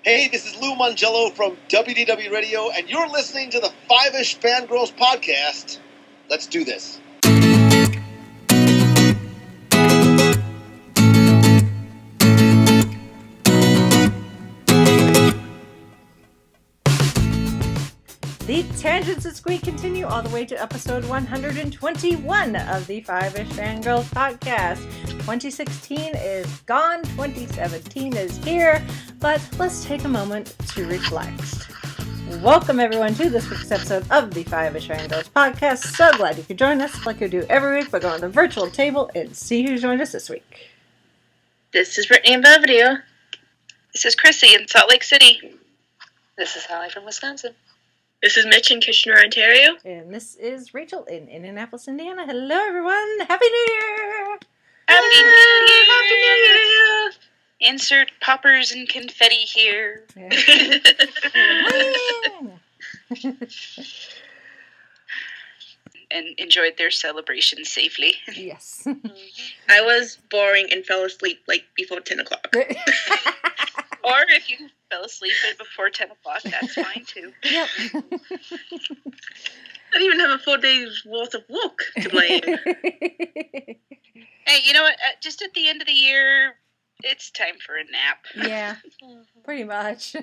Hey, this is Lou Mangello from WDW Radio, and you're listening to the Five-ish Fangirls podcast. Let's do this. The tangents this week continue all the way to episode 121 of the Five-ish Fangirls podcast. 2016 is gone, 2017 is here, but let's take a moment to reflect. Welcome everyone to this week's episode of the Five-ish Fangirls podcast. So glad you could join us like we do every week by going to the virtual table and see who joined us this week. This is Brittany in Belvedere. This is Chrissy in Salt Lake City. This is Hallie from Wisconsin. This is Mitch in Kitchener, Ontario. And this is Rachel in Indianapolis, Indiana. Hello, everyone. Happy New Year! Happy New Year! Happy New Year! Insert poppers and confetti here. Yeah. And enjoyed their celebration safely. Yes. I was boring and fell asleep like before 10 o'clock. Or if you fell asleep before 10 o'clock, that's fine too. Yep. I didn't even have a full day's worth of work to blame. Hey, you know what? Just at the end of the year, it's time for a nap. Yeah, pretty much.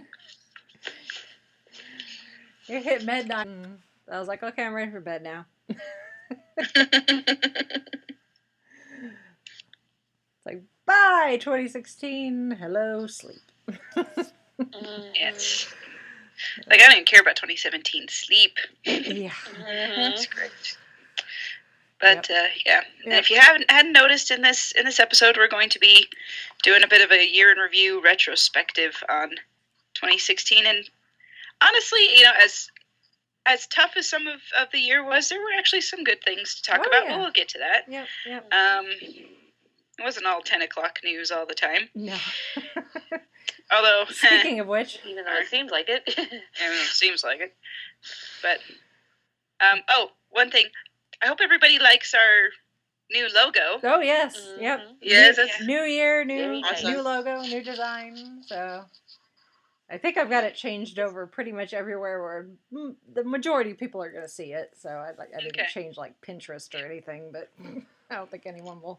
It hit midnight. I was like, okay, I'm ready for bed now. It's like, bye, 2016. Hello, sleep. Yes. Like, I don't even care about 2017 sleep. Yeah. That's great. But, yeah. And if you hadn't noticed in this episode, we're going to be doing a bit of a year in review retrospective on 2016. And honestly, you know, as tough as some of the year was, there were actually some good things to talk about. Yeah. We'll get to that. Yep. It wasn't all 10 o'clock news all the time. No. Although, Speaking of which, Even though it seemed like it. it seems like it. But, one thing. I hope everybody likes our new logo. oh yes, yep. Yes, new, that's new year, new awesome. new logo, new design. So I think I've got it changed over pretty much everywhere where the majority of people are going to see it. So I didn't change like Pinterest or anything, but I don't think anyone will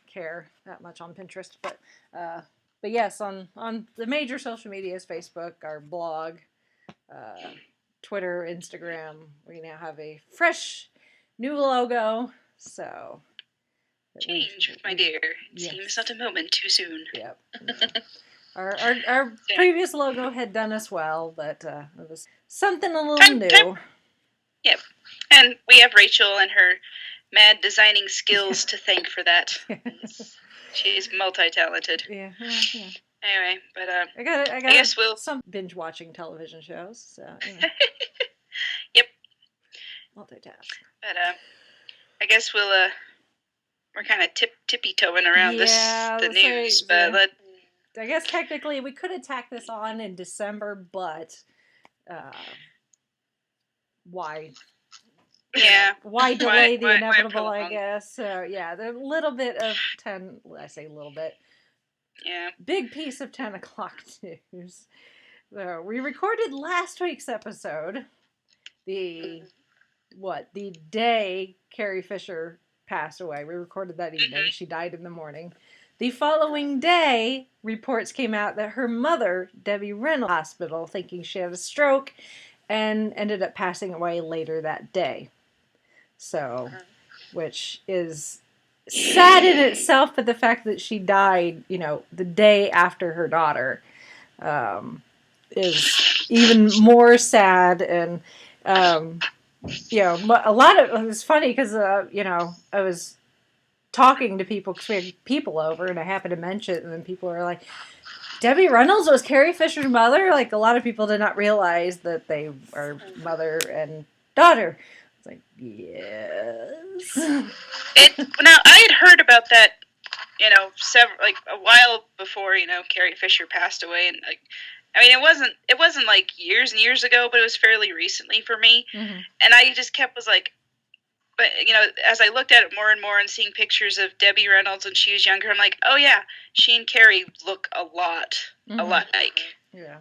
care that much on Pinterest. But yes, on the major social medias, Facebook, our blog, Twitter, Instagram, we now have a fresh new logo. So Change, my dear. It Yes. seems not a moment too soon. Yep. Our previous logo had done us well, but it was something a little new. Yep. And we have Rachel and her mad designing skills to thank for that. She's multi-talented. Yeah. Anyway, but I got I guess we'll... some binge watching television shows. So Yep. Multitask. But I guess we're kind of tippy-toeing around the news, but I guess technically we could have tacked this on in December, but why? Yeah. Why delay the why inevitable, prolong? I guess. So, yeah, there's a little bit of I say a little bit. Yeah. Big piece of 10 o'clock news. So, we recorded last week's episode. The day Carrie Fisher passed away. We recorded that evening. She died in the morning. The following day, reports came out that her mother, Debbie Reynolds, was in the hospital thinking she had a stroke and ended up passing away later that day. So, which is sad in itself, but the fact that she died, the day after her daughter, is even more sad. And, a lot of it was funny because, I was talking to people because we had people over and I happened to mention it, and then people were like, Debbie Reynolds was Carrie Fisher's mother? Like, a lot of people did not realize that they are mother and daughter. It's like, yes. Now, I had heard about that, a while before, Carrie Fisher passed away, and it wasn't like years and years ago, but it was fairly recently for me, and I just was like, but, as I looked at it more and more and seeing pictures of Debbie Reynolds when she was younger, I'm like, oh yeah, she and Carrie look a lot alike. Yeah.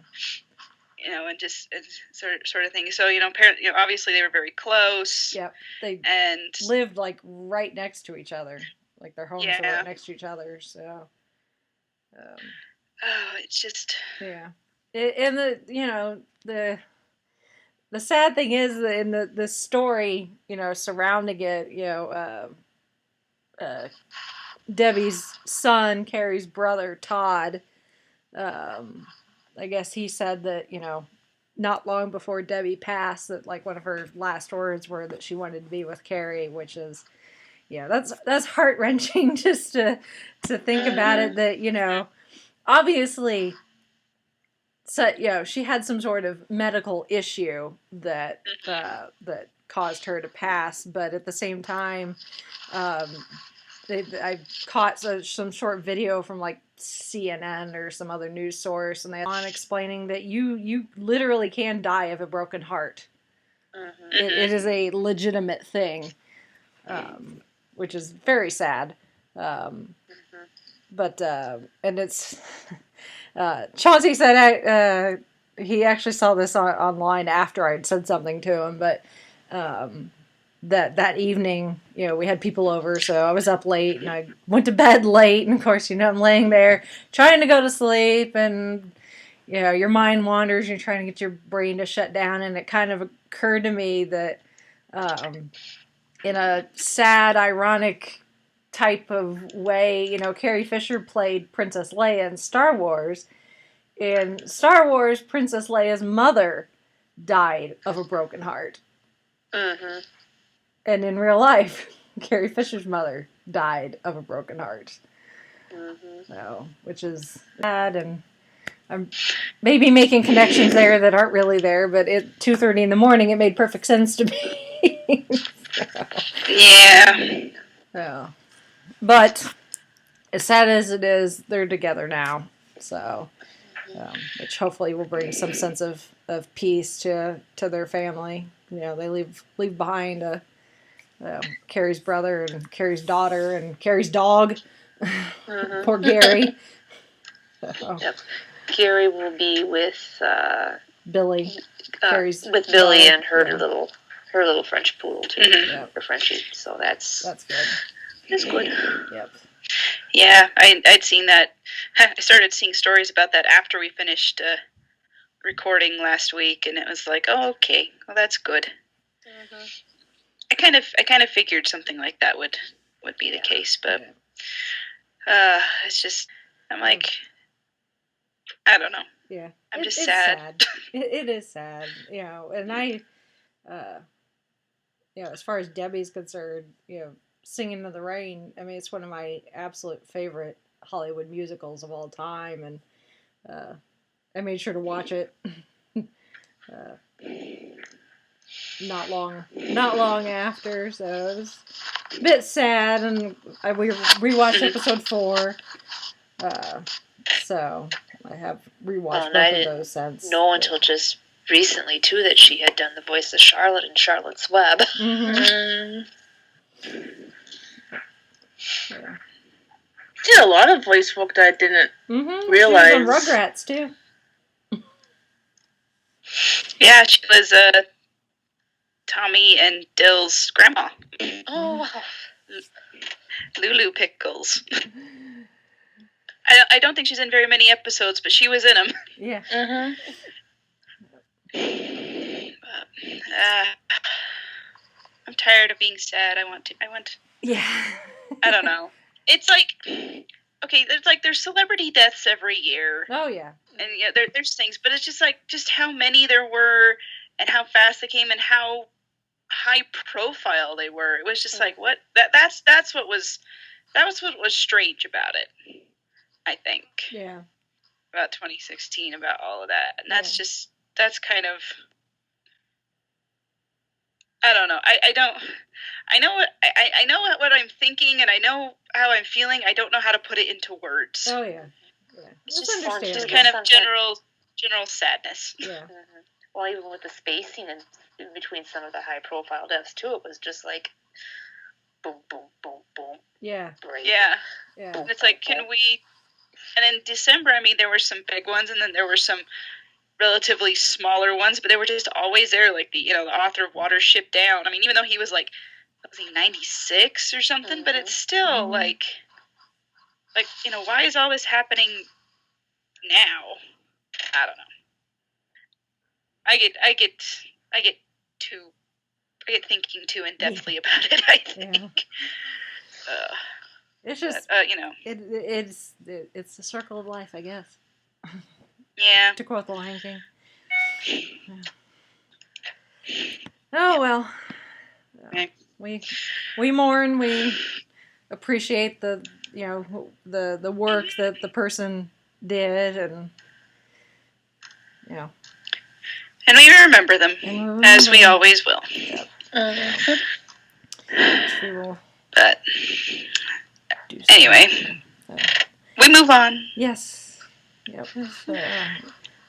And just sort of thing. So, obviously they were very close. Yep. They and lived like right next to each other. Like their homes were Yeah. right next to each other. So, it's just yeah. And the sad thing is that in the story, surrounding it, Debbie's son, Carrie's brother, Todd, I guess he said that, not long before Debbie passed, that like one of her last words were that she wanted to be with Carrie, which is, that's heart-wrenching just to think about it, that, obviously, so, she had some sort of medical issue that caused her to pass, but at the same time, I caught some short video from like CNN or some other news source, and they on explaining that you literally can die of a broken heart. It is a legitimate thing, which is very sad. But and it's Chauncey said he actually saw this online after I'd said something to him, but that evening, we had people over, so I was up late and I went to bed late, and of course, I'm laying there trying to go to sleep, and your mind wanders, you're trying to get your brain to shut down, and it kind of occurred to me that in a sad, ironic type of way, Carrie Fisher played Princess Leia in Star Wars. In Star Wars, Princess Leia's mother died of a broken heart. And in real life, Carrie Fisher's mother died of a broken heart. So, which is sad, and I'm maybe making connections there that aren't really there, but at 2:30 in the morning, it made perfect sense to me. Yeah. So, but as sad as it is, they're together now. So, which hopefully will bring some sense of peace to their family. They leave behind Carrie's brother and Carrie's daughter and Carrie's dog. Poor Gary. So. Yep. Carrie will be with Billy. Carrie's with Billy dog. and her little French poodle too. Yep. Her Frenchie. So that's good. That's good. Yep. Yeah, I'd seen that. I started seeing stories about that after we finished recording last week, and it was like, oh, okay, well, that's good. I kind of figured something like that would be the case, but it's just, I'm like, I don't know. Yeah, I'm just sad. It is sad, and I, as far as Debbie's concerned, Singing in the Rain, I mean, it's one of my absolute favorite Hollywood musicals of all time, and I made sure to watch it not long after, so it was a bit sad, and we rewatched episode 4, so I have rewatched both of those since. Know until just recently too that she had done the voice of Charlotte in Charlotte's Web. Yeah. Did a lot of voice work that I didn't realize. She was on Rugrats too. Yeah, she was Tommy and Dill's grandma. Oh, wow. Lulu Pickles. I don't think she's in very many episodes, but she was in them. Yeah. I'm tired of being sad. I want. Yeah. I don't know. It's like, okay, there's celebrity deaths every year. Oh yeah. And there's things, but it's just how many there were, and how fast they came, and how high profile they were. It was just like, what? That's what was strange about it, I think. Yeah. About 2016, about all of that, and that's kind of, I don't know. I know what I'm thinking, and I know how I'm feeling. I don't know how to put it into words. Oh yeah. It's just kind of general sadness. Yeah. Well, even with the spacing in between some of the high-profile deaths too, it was just like boom, boom, boom, boom. Yeah. Break. Yeah. Yeah. And it's like, can we And in December, I mean, there were some big ones, and then there were some relatively smaller ones, but they were just always there, like the author of Watership Down. I mean, even though he was like, was he 96 or something? But it's still like, why is all this happening now? I don't know. I get thinking too in depthly about it, I think. It's just but, it's the circle of life, I guess. Yeah. To quote the Lion King. Yeah. Oh well. Okay. We mourn. We appreciate the work that the person did, and and we remember them as we always will. Yep. We will. But anyway, we move on. Yes. Yep.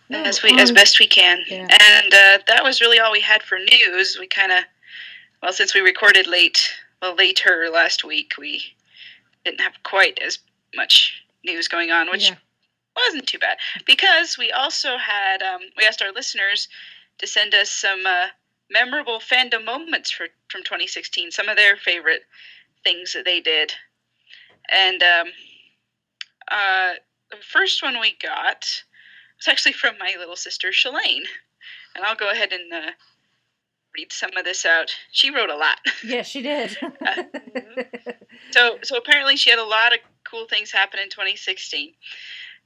As best we can. Yeah. And that was really all we had for news. We kind of, since we recorded later last week, we didn't have quite as much news going on, which wasn't too bad. Because we also had, we asked our listeners to send us some memorable fandom moments from 2016, some of their favorite things that they did. And the first one we got was actually from my little sister, Shalane. And I'll go ahead and read some of this out. She wrote a lot. Yes, she did. So apparently she had a lot of cool things happen in 2016.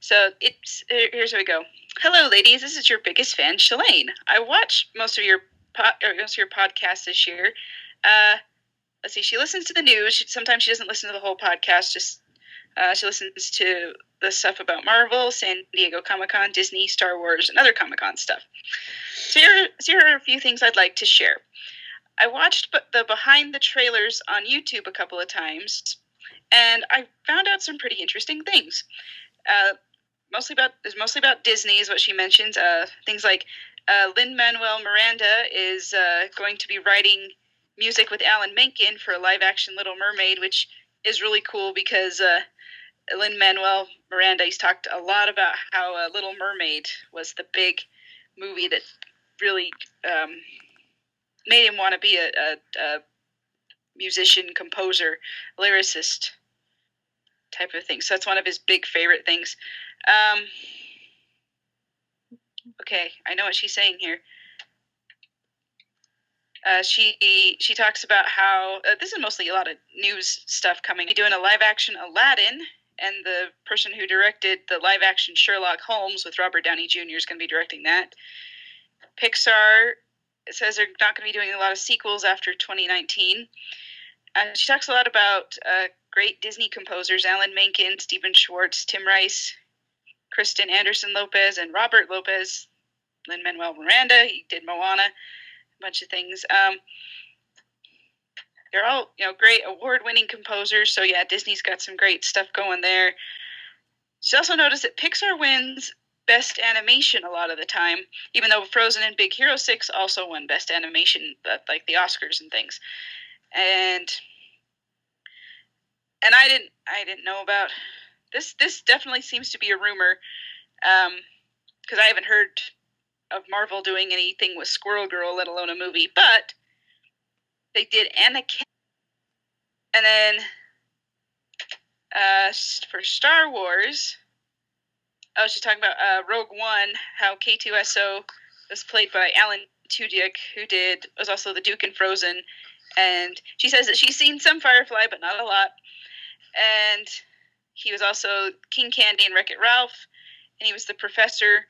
So here's where we go. Hello, ladies. This is your biggest fan, Shalane. I watched most of your podcasts this year. Let's see. She listens to the news. Sometimes she doesn't listen to the whole podcast. Just she listens to the stuff about Marvel, San Diego Comic-Con, Disney, Star Wars, and other Comic-Con stuff. So here are a few things I'd like to share. I watched the behind the trailers on YouTube a couple of times, and I found out some pretty interesting things. Mostly about Disney is what she mentions. Things like Lin-Manuel Miranda is going to be writing music with Alan Menken for a live-action Little Mermaid, which is really cool because Lin-Manuel Miranda, he's talked a lot about how Little Mermaid was the big movie that really made him want to be a musician, composer, lyricist type of thing. So that's one of his big favorite things. Okay, I know what she's saying here. She talks about how this is mostly a lot of news stuff coming. We're doing a live action Aladdin, and the person who directed the live action Sherlock Holmes with Robert Downey Jr. is going to be directing that. Pixar says they're not going to be doing a lot of sequels after 2019. She talks a lot about great Disney composers: Alan Menken, Stephen Schwartz, Tim Rice, Kristen Anderson Lopez, and Robert Lopez. Lin-Manuel Miranda, he did Moana, a bunch of things. They're all, great award-winning composers. So yeah, Disney's got some great stuff going there. She also noticed that Pixar wins Best Animation a lot of the time, even though Frozen and Big Hero 6 also won Best Animation, like the Oscars and things. And I didn't know about this. This definitely seems to be a rumor, because I haven't heard of Marvel doing anything with Squirrel Girl, let alone a movie. But they did Anna Kendrick. And then for Star Wars, she's talking about Rogue One, how K2SO was played by Alan Tudyk, who was also the Duke in Frozen. And she says that she's seen some Firefly, but not a lot. And he was also King Candy in Wreck-It Ralph, and he was the professor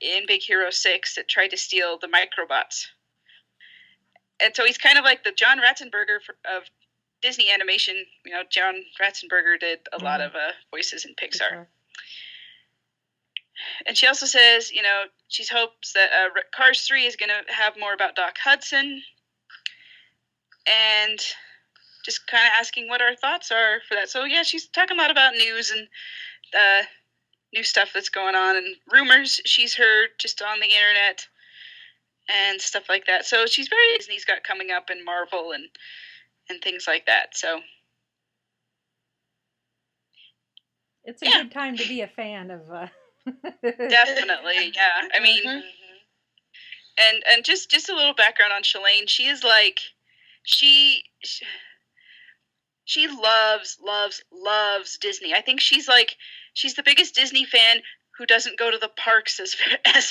in Big Hero 6 that tried to steal the Microbots. And so he's kind of like the John Ratzenberger of Disney animation. John Ratzenberger did a lot of voices in Pixar. And she also says, she hopes that Cars 3 is going to have more about Doc Hudson. And just kind of asking what our thoughts are for that. So, yeah, she's talking a lot about news and new stuff that's going on and rumors she's heard just on the internet and stuff like that. So she's very Disney's got coming up in Marvel and things like that. So It's a good time to be a fan of. Definitely, yeah. I mean, and just a little background on Shalane. She is like, she loves Disney. I think she's the biggest Disney fan who doesn't go to the parks as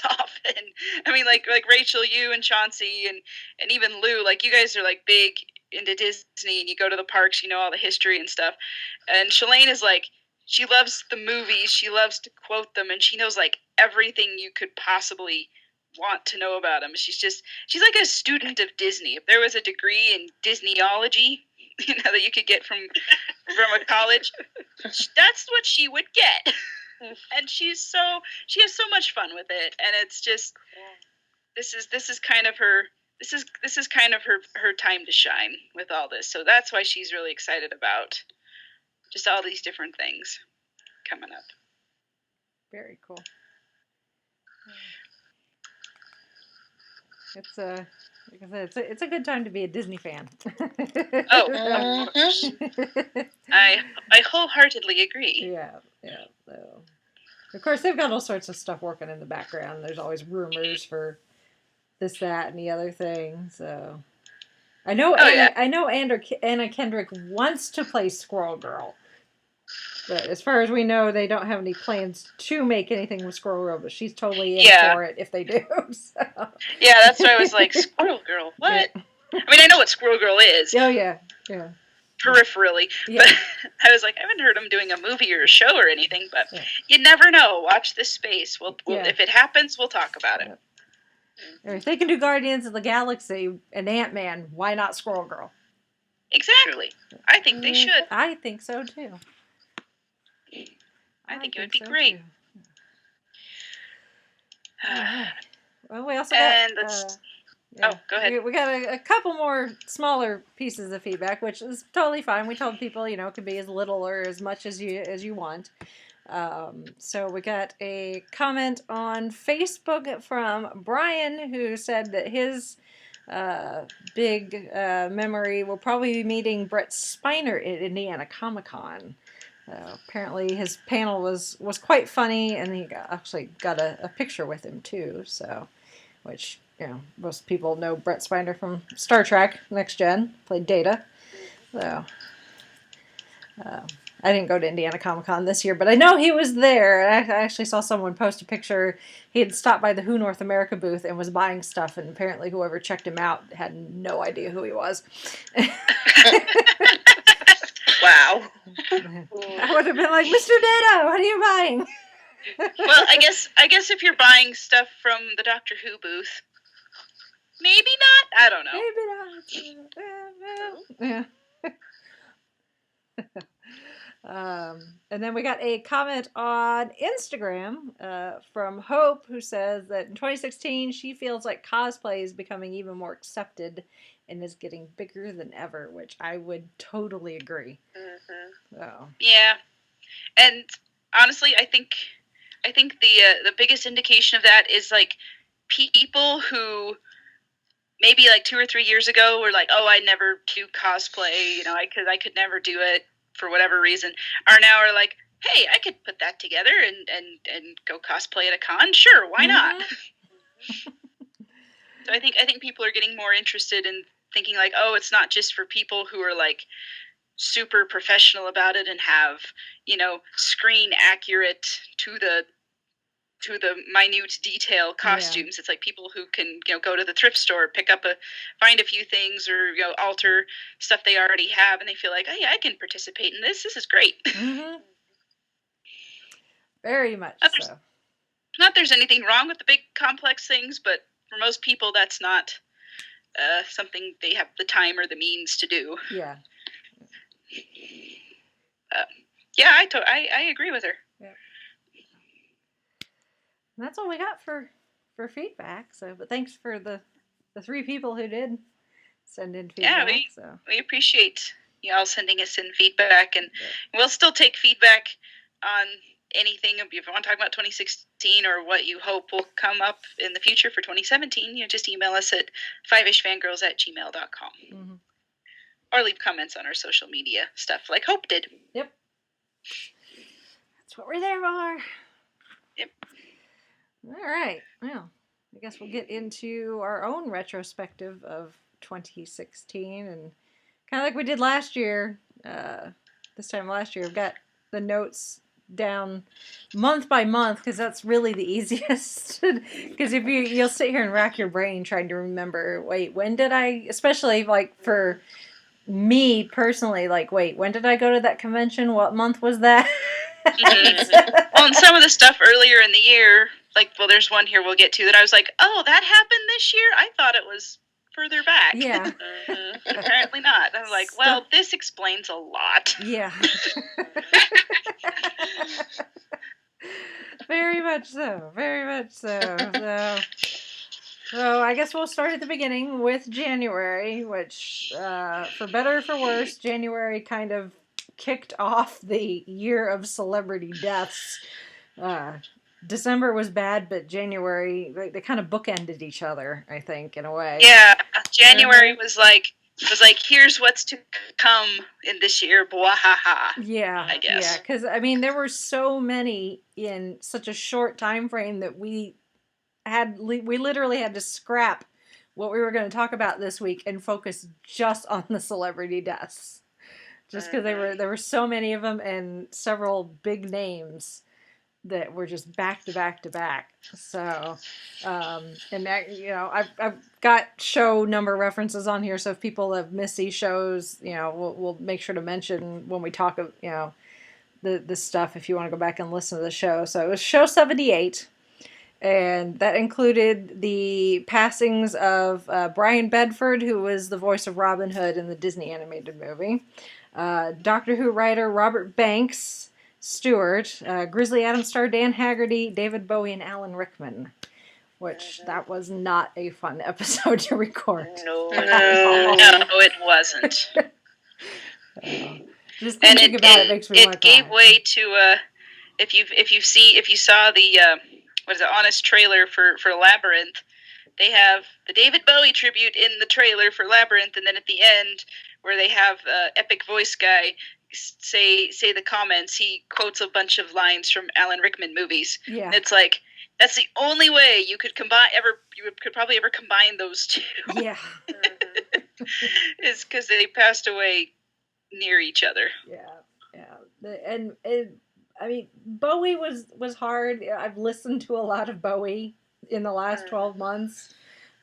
often. I mean, like Rachel, you and Chauncey and even Lou, like you guys are like big into Disney and you go to the parks, you know all the history and stuff. And Shalane is like, she loves the movies, she loves to quote them, and she knows like everything you could possibly want to know about them. She's like a student of Disney. If there was a degree in Disneyology, you know, that you could get from a college, that's what she would get. And she has so much fun with it, and it's just this is kind of her time to shine with all this. So that's why she's really excited about just all these different things coming up. Very cool. It's like I said, it's a good time to be a Disney fan. Oh, of course. I wholeheartedly agree. Yeah. So. Of course, they've got all sorts of stuff working in the background. There's always rumors for this, that, and the other thing. So I know Anna Kendrick wants to play Squirrel Girl, but as far as we know, they don't have any plans to make anything with Squirrel Girl. But she's totally in for it if they do. So. Yeah, that's why I was like, Squirrel Girl, what? Yeah. I mean, I know what Squirrel Girl is. Oh yeah. Peripherally, but I was like, I haven't heard them doing a movie or a show or anything, but you never know. Watch this space. We'll if it happens, we'll talk about it. If they can do Guardians of the Galaxy and Ant-Man, why not Squirrel Girl? Exactly. I think they should. I think so too. I think it would be great. Well, we also got... go ahead. We got a couple more smaller pieces of feedback, which is totally fine. We told people, it could be as little or as much as you want. So we got a comment on Facebook from Brian, who said that his big memory will probably be meeting Brett Spiner at Indiana Comic-Con. Apparently his panel was quite funny, and he actually got a picture with him too. So, which... most people know Brett Spiner from Star Trek Next Gen, played Data. So, I didn't go to Indiana Comic-Con this year, but I know he was there. I actually saw someone post a picture. He had stopped by the Who North America booth and was buying stuff, and apparently whoever checked him out had no idea who he was. Wow. I would have been like, Mr. Data, what are you buying? Well, I guess if you're buying stuff from the Doctor Who booth, maybe not. I don't know. Maybe not. Yeah. And then we got a comment on Instagram from Hope, who says that in 2016 she feels like cosplay is becoming even more accepted and is getting bigger than ever, which I would totally agree. Mm-hmm. So. Yeah, and honestly, I think the biggest indication of that is like people who maybe like 2 or 3 years ago were like, oh, I never do cosplay, I could never do it for whatever reason, are like, hey, I could put that together and go cosplay at a con. Sure, why not? So I think people are getting more interested in thinking like, oh, it's not just for people who are like super professional about it and have, screen accurate to the minute detail costumes. It's like people who can go to the thrift store, find a few things, or alter stuff they already have, and they feel like, oh yeah, I can participate in this. This is great. Mm-hmm. Very much so. Not there's anything wrong with the big complex things, but for most people that's not something they have the time or the means to do. Yeah. I agree with her. Yeah. And that's all we got for feedback. So, but thanks for the 3 people who did send in feedback. Yeah, we appreciate y'all sending us in feedback, and we'll still take feedback on anything. If you want to talk about 2016 or what you hope will come up in the future for 2017, just email us at 5ishfangirls@gmail.com. Mm-hmm. Or leave comments on our social media stuff like Hope did. Yep. That's what we're there for. Yep. All right. Well, I guess we'll get into our own retrospective of 2016, and kind of like we did last year. This time last year, I've got the notes down month by month because that's really the easiest. Because if you'll sit here and rack your brain trying to remember, wait, when did I, especially like for me personally, like, wait, when did I go to that convention? What month was that? Well, and some of the stuff earlier in the year, like, well, there's one here we'll get to that I was like, oh, that happened this year? I thought it was further back. Yeah. Apparently not. I'm like, well, this explains a lot. Yeah. Very much so. Very much so. So I guess we'll start at the beginning with January, which, for better or for worse, January kind of kicked off the year of celebrity deaths. December was bad, but January, they kind of bookended each other, I think, in a way. Yeah, January was like, here's what's to come in this year, bwahaha. Yeah, I guess. Yeah, because, I mean, there were so many in such a short time frame that we literally had to scrap what we were going to talk about this week and focus just on the celebrity deaths. Just because there were so many of them and several big names that were just back to back to back. So, and that, I've got show number references on here. So if people have missed these shows, we'll make sure to mention when we talk of, the stuff if you want to go back and listen to the show. So it was show 78. And that included the passings of Brian Bedford, who was the voice of Robin Hood in the Disney animated movie. Doctor Who writer Robert Banks Stewart, Grizzly Adams star Dan Haggerty, David Bowie, and Alan Rickman. Which, that was not a fun episode to record. No, it wasn't. Just thinking about it makes me want to cry. It gave way to, if you saw the, Honest trailer for Labyrinth, they have the David Bowie tribute in the trailer for Labyrinth, and then at the end, where they have epic voice guy say the comments, he quotes a bunch of lines from Alan Rickman movies. Yeah. It's like, that's the only way you could probably ever combine those two. Yeah. Is because they passed away near each other. Yeah. And I mean, Bowie was hard. I've listened to a lot of Bowie in the last 12 months.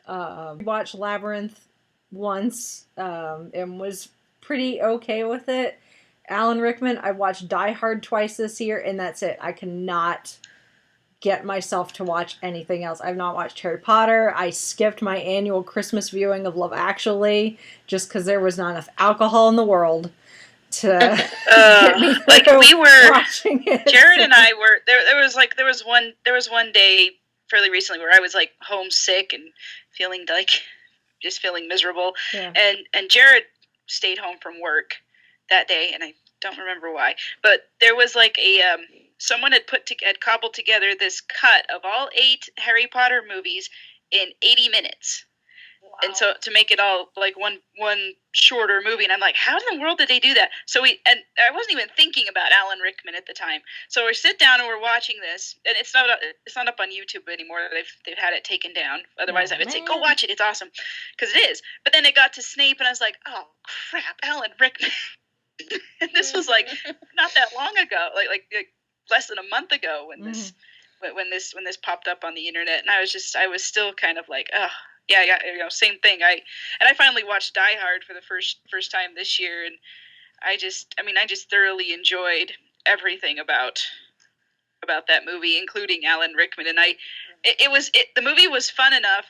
Watched Labyrinth once and was pretty okay with it. Alan Rickman, I watched Die Hard twice this year, and that's it. I cannot get myself to watch anything else. I've not watched Harry Potter. I skipped my annual Christmas viewing of Love Actually just because there was not enough alcohol in the world to get me like we were watching it. Jared and I were there was one day fairly recently where I was like homesick and feeling miserable. Yeah. And Jared stayed home from work that day, and I don't remember why, but there was like a someone had cobbled together this cut of all 8 Harry Potter movies in 80 minutes. Wow. And so to make it all like one shorter movie, and I'm like, how in the world did they do that? So and I wasn't even thinking about Alan Rickman at the time. So we sit down and we're watching this, and it's not up on YouTube anymore. They've had it taken down. Otherwise, I would say go watch it. It's awesome, because it is. But then it got to Snape, and I was like, oh crap, Alan Rickman. And this was like not that long ago, like less than a month ago when this popped up on the internet, and I was still kind of like, oh. Yeah, same thing. I finally watched Die Hard for the first time this year, and I just thoroughly enjoyed everything about that movie, including Alan Rickman. And the movie was fun enough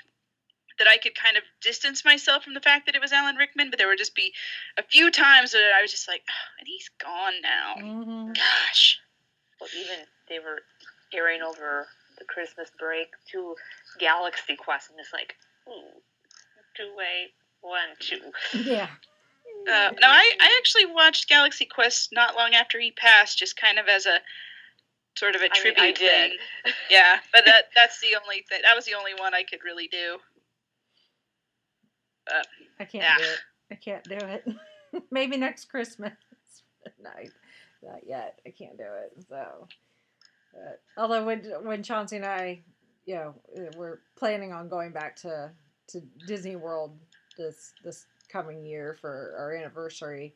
that I could kind of distance myself from the fact that it was Alan Rickman, but there would just be a few times that I was just like, oh, and he's gone now. Mm-hmm. Gosh. Well, even they were airing over the Christmas break to Galaxy Quest, and it's like, do I want to? Yeah. No, I actually watched Galaxy Quest not long after he passed, just kind of as a sort of a tribute thing. Yeah, but that's the only thing. That was the only one I could really do. But I can't do it. I can't do it. Maybe next Christmas. Not yet. I can't do it. So Although when Chauncey and I, we're planning on going back to Disney World this coming year for our anniversary,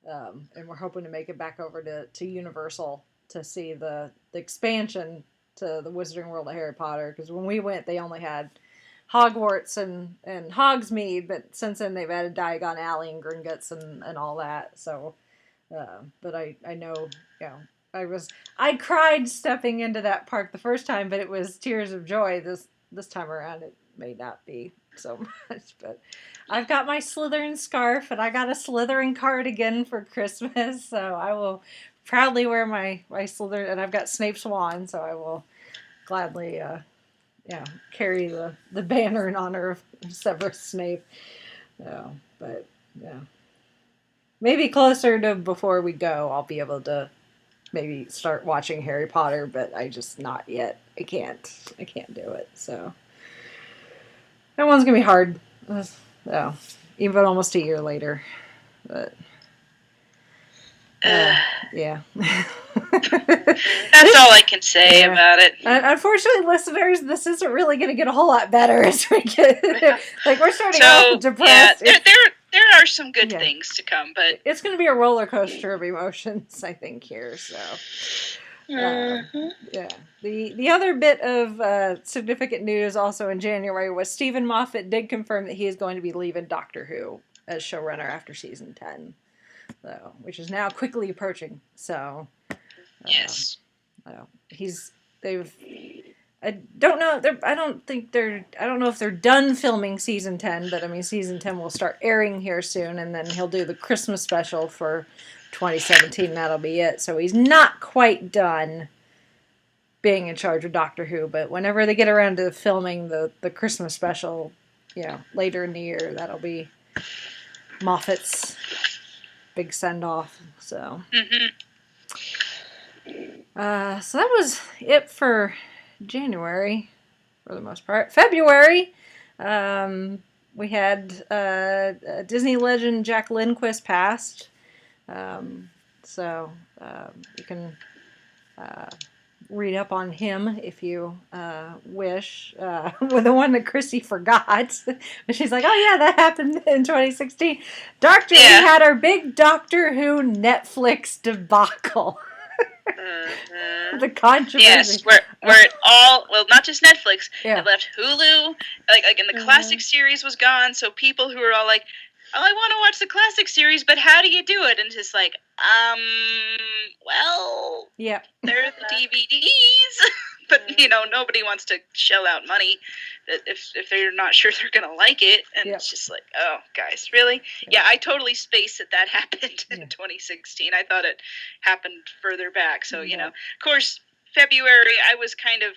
and we're hoping to make it back over to Universal to see the expansion to the Wizarding World of Harry Potter, because when we went, they only had Hogwarts and Hogsmeade, but since then they've added Diagon Alley and Gringotts and all that. So, but I know, I cried stepping into that park the first time, but it was tears of joy. This time around, it may not be so much. But I've got my Slytherin scarf, and I got a Slytherin cardigan for Christmas, so I will proudly wear my Slytherin, and I've got Snape's wand, so I will gladly carry the banner in honor of Severus Snape. But maybe closer to before we go, I'll be able to maybe start watching Harry Potter, but I just not yet. I can't do it. So that one's gonna be hard. Even almost a year later, but. Yeah. That's all I can say about it. Unfortunately, listeners, this isn't really going to get a whole lot better as we get we're starting off depressed. Yeah, there are some good things to come, but it's going to be a roller coaster of emotions, I think, here. So, The other bit of significant news also in January was Stephen Moffat did confirm that he is going to be leaving Doctor Who as showrunner after season 10. So, which is now quickly approaching. So, yes, I don't know. I don't know if they're done filming season 10, but I mean, season 10 will start airing here soon, and then he'll do the Christmas special for 2017. That'll be it. So he's not quite done being in charge of Doctor Who, but whenever they get around to filming the Christmas special, later in the year, that'll be Moffat's big send-off. So so that was it for January for the most part. February, we had Disney legend Jack Lindquist passed, so you can read up on him if you wish. With the one that Chrissy forgot. She's like, oh yeah, that happened in 2016. We had our big Doctor Who Netflix debacle. The controversy. Yes, where it all, well, not just Netflix, it left Hulu, like in the classic series was gone, so people who were all like, oh, I want to watch the classic series, but how do you do it? And it's just like, well, they're the DVDs, but nobody wants to shell out money if they're not sure they're gonna like it, and it's just like, oh, guys, really? Yeah, I totally spaced that happened in 2016. I thought it happened further back. So of course, February, I was kind of.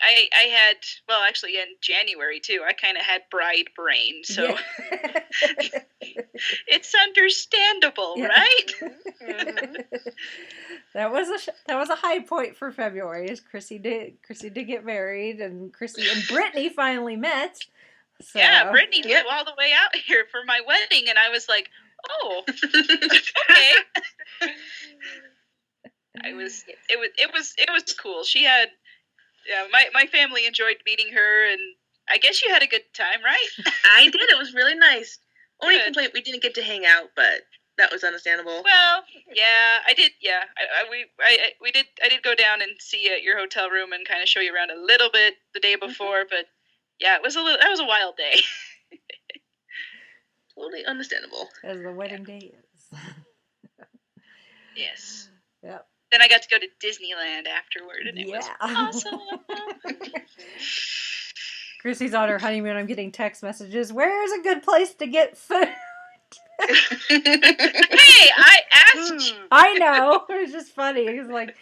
I had, well, actually in January too, I kind of had bride brain, so it's understandable, right? That was a high point for February, as Chrissy did get married, and Chrissy and Brittany finally met. So. Yeah, Brittany flew all the way out here for my wedding, and I was like, oh, okay. It was cool. She had. Yeah, my family enjoyed meeting her, and I guess you had a good time, right? I did. It was really nice. Only complaint, we didn't get to hang out, but that was understandable. Well, yeah, I did. Yeah, I did go down and see you at your hotel room and kind of show you around a little bit the day before, but yeah, that was a wild day. Totally understandable. As the wedding day is. Yes. Yep. Then I got to go to Disneyland afterward, and it was awesome. Chrissy's on her honeymoon. I'm getting text messages. Where is a good place to get food? Hey, I asked. I know. It was just funny. It's like,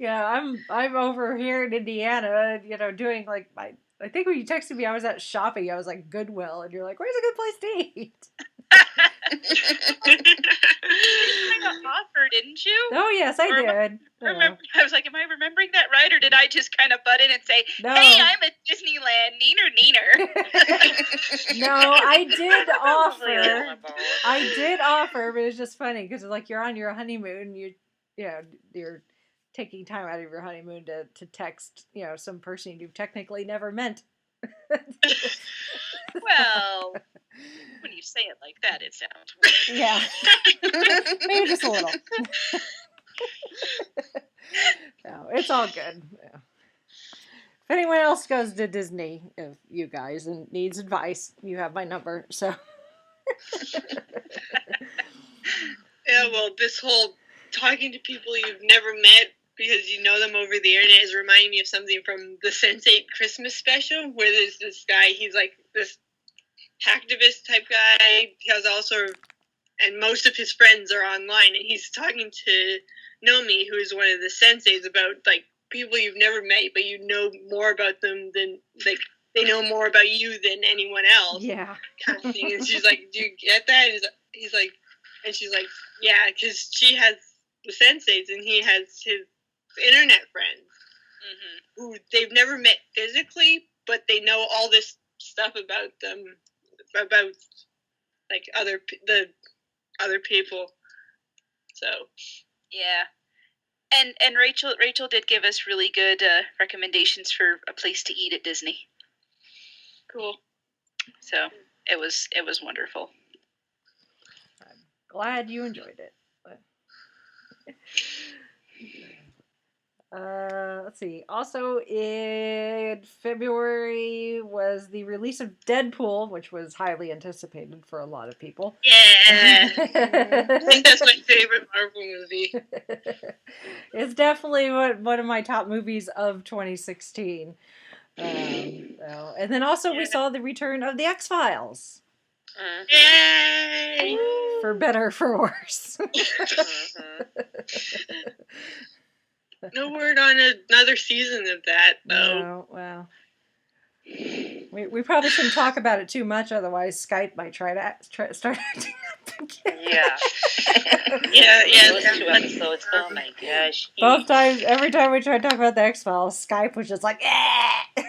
I'm over here in Indiana, doing like I think when you texted me, I was out shopping. I was like Goodwill, and you're like, "Where's a good place to eat?" You got offer, didn't you? Oh yes, I did. Remember, I was like, "Am I remembering that right, or did I just kind of butt in and say, no. hey, I'm at Disneyland, neener?" No, I did offer. But it's just funny because like you're on your honeymoon, you're taking time out of your honeymoon to text, some person you've technically never met. Well, when you say it like that, it sounds weird. Yeah. Maybe just a little. No, it's all good. Yeah. If anyone else goes to Disney, if you guys and needs advice, you have my number. So. Yeah, well, this whole talking to people you've never met because you know them over the internet is reminding me of something from the Sense8 Christmas special, where there's this guy, he's like this hacktivist type guy. He has all sort of, and most of his friends are online, and he's talking to Nomi, who is one of the senseis, about like people you've never met, but you know more about them than like they know more about you than anyone else. Yeah. Kind of thing. And she's like, "Do you get that?" And he's like, and she's like, "Yeah," because she has the senseis, and he has his internet friends who they've never met physically, but they know all this stuff about them, about like the other people. So yeah, and Rachel did give us really good recommendations for a place to eat at Disney. cool. So it was wonderful. I'm glad you enjoyed it. Let's see. Also in February was the release of Deadpool, which was highly anticipated for a lot of people. Yeah, I think that's my favorite Marvel movie. It's definitely one of my top movies of 2016. And then also we saw the return of the X-Files. Yay! For better or for worse. No word on another season of that, though. No, well. We probably shouldn't talk about it too much, otherwise Skype might try to start acting up again. Yeah. Yeah. Those 2 episodes. Oh my gosh. Both times, every time we tried to talk about the X-Files, Skype was just like, eh!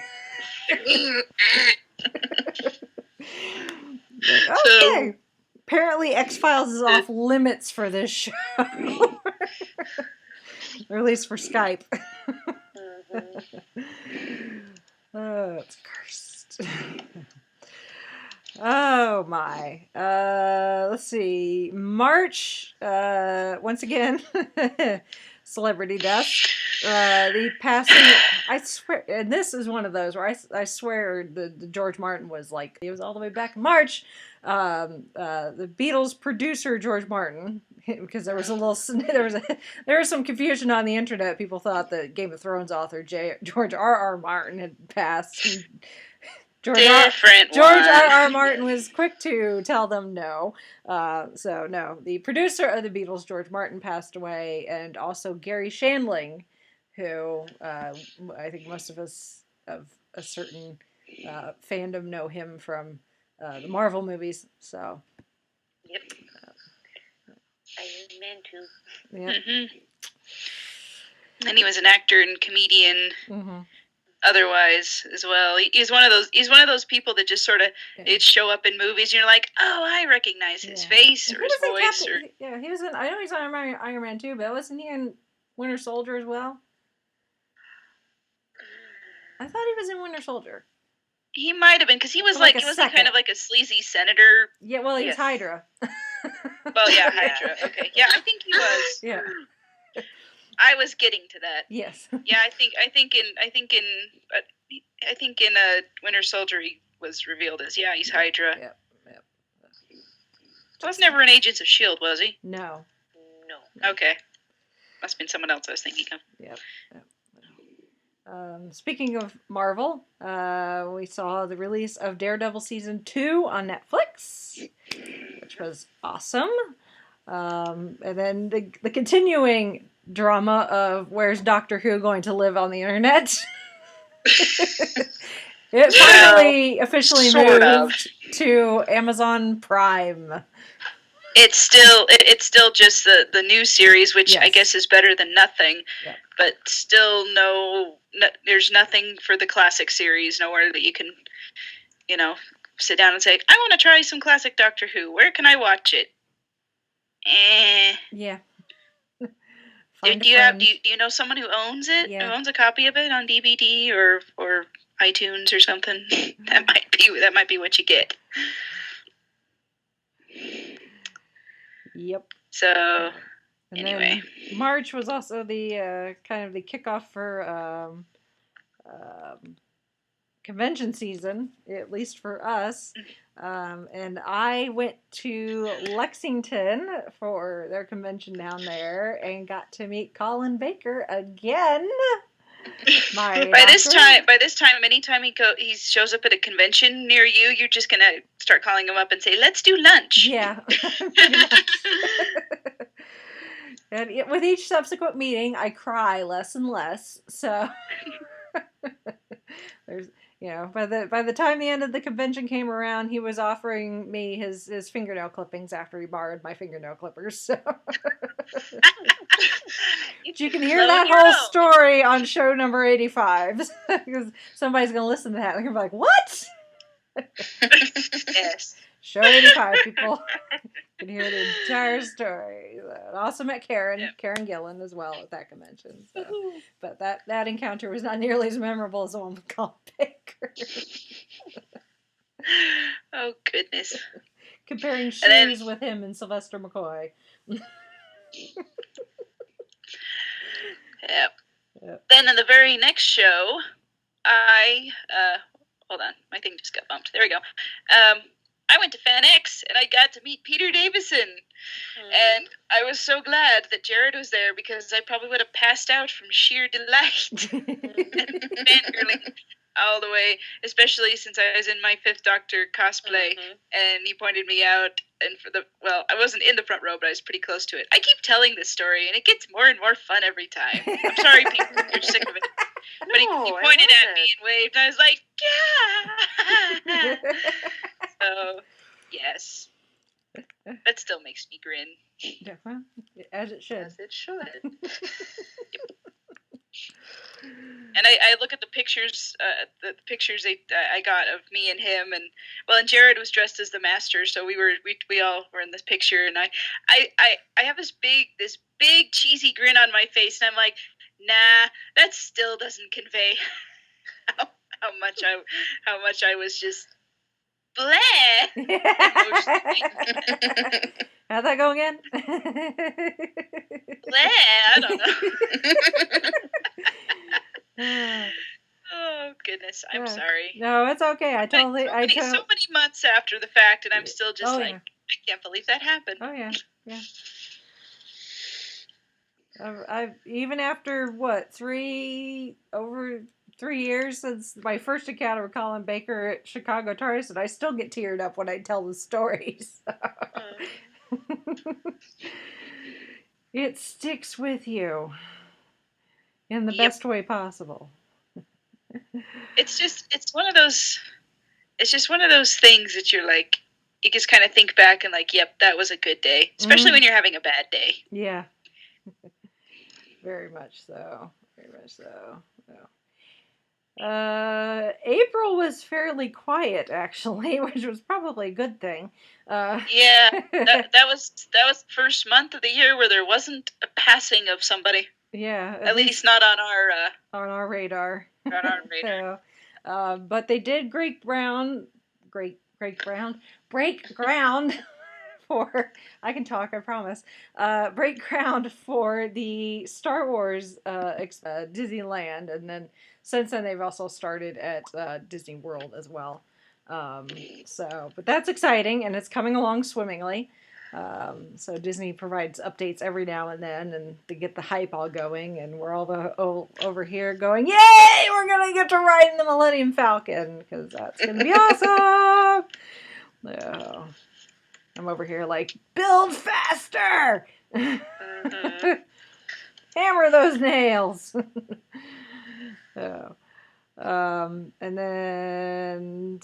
Okay. Apparently X-Files is off limits for this show. Or at least for Skype. Oh, it's cursed. Oh my. Let's see. March, once again, celebrity death. The passing, I swear, and this is one of those where I swear the George Martin was like, it was all the way back in March. The Beatles producer George Martin, because there was there was some confusion on the internet. People thought that Game of Thrones author George R.R. Martin had passed. And George R.R. Martin was quick to tell them no. So no, the producer of the Beatles, George Martin, passed away, and also Gary Shandling, who I think most of us of a certain fandom know him from the Marvel movies. So. Yep. Iron Man 2. Yeah. And he was an actor and comedian. Otherwise as well, he's one of those people that just sort of they'd show up in movies and you're like, oh, I recognize his face or his voice. He was in, I know he's on Iron Man 2, but wasn't he in Winter Soldier as well? I thought he was in Winter Soldier. He might have been, because he was he was kind of like a sleazy senator. Yeah, well, he was Hydra. Well, yeah, Hydra. Okay, yeah, I think he was. Yeah. I was getting to that. Yes. Yeah, I think in Winter Soldier he was revealed as he's Hydra. Yep. He was never in Agents of S.H.I.E.L.D., was he? No. Okay. Must have been someone else I was thinking of. Yep. Speaking of Marvel, we saw the release of Daredevil Season 2 on Netflix, which was awesome. And then the continuing drama of where's Doctor Who going to live on the internet? It finally officially moved to Amazon Prime. It's still just the new series, which I guess is better than nothing. Yep. But still there's nothing for the classic series. Nowhere that you can, sit down and say, I want to try some classic Doctor Who. Where can I watch it? Yeah. Find do a you friend. do you know someone who owns it? Yeah. Who owns a copy of it on DVD or iTunes or something? That might be what you get. Yep. So And anyway, then March was also the kind of the kickoff for convention season, at least for us. And I went to Lexington for their convention down there and got to meet Colin Baker again. By this time, anytime he shows up at a convention near you, you're just gonna start calling him up and say, "Let's do lunch." Yeah, pretty much. And with each subsequent meeting, I cry less and less. So there's, by the time the end of the convention came around, he was offering me his fingernail clippings after he borrowed my fingernail clippers. So you can hear that whole story on show number 85 because somebody's gonna listen to that and they're gonna be like, "What?" Yes. Show 85, people. You can hear the entire story. I also met Karen Gillan as well at that convention. So. But that encounter was not nearly as memorable as the one with Colin Baker. Oh, goodness. Comparing shoes with him and Sylvester McCoy. Yep. Then in the very next show, hold on, my thing just got bumped. There we go. I went to FanX and I got to meet Peter Davison. And I was so glad that Jared was there because I probably would have passed out from sheer delight and fangirling all the way, especially since I was in my Fifth Doctor cosplay and he pointed me out. And I wasn't in the front row, but I was pretty close to it. I keep telling this story and it gets more and more fun every time. I'm sorry, people, if you're sick of it. But he pointed at me and waved, and I was like, yeah! So, yes. That still makes me grin. Yeah, well, as it should. As it should. And I look at the pictures I got of me and him, and Jared was dressed as the master, so we all were in this picture, and I have this big cheesy grin on my face, and I'm like, nah, that still doesn't convey how much I was just bleh. How'd that go again? Bleh, I don't know. Oh goodness, I'm sorry. No, it's okay. So many months after the fact, and I'm still just I can't believe that happened. Oh yeah. I've even after over 3 years since my first encounter with Colin Baker at Chicago TARDIS, and I still get teared up when I tell the stories. So. It sticks with you in the best way possible. It's just one of those things that you're like, you just kind of think back and like, yep, that was a good day, especially when you're having a bad day. Yeah. Very much so. April was fairly quiet, actually, which was probably a good thing. That was the first month of the year where there wasn't a passing of somebody. Yeah, at least not on our radar. On our radar. So, but they did break ground for, I can talk, I promise, break ground for the Star Wars Disneyland, and then since then they've also started at Disney World as well. But that's exciting, and it's coming along swimmingly. So Disney provides updates every now and then, and to get the hype all going, and we're all over here going, yay, we're going to get to ride in the Millennium Falcon, because that's going to be awesome! No. I'm over here like, build faster! Hammer those nails! And then...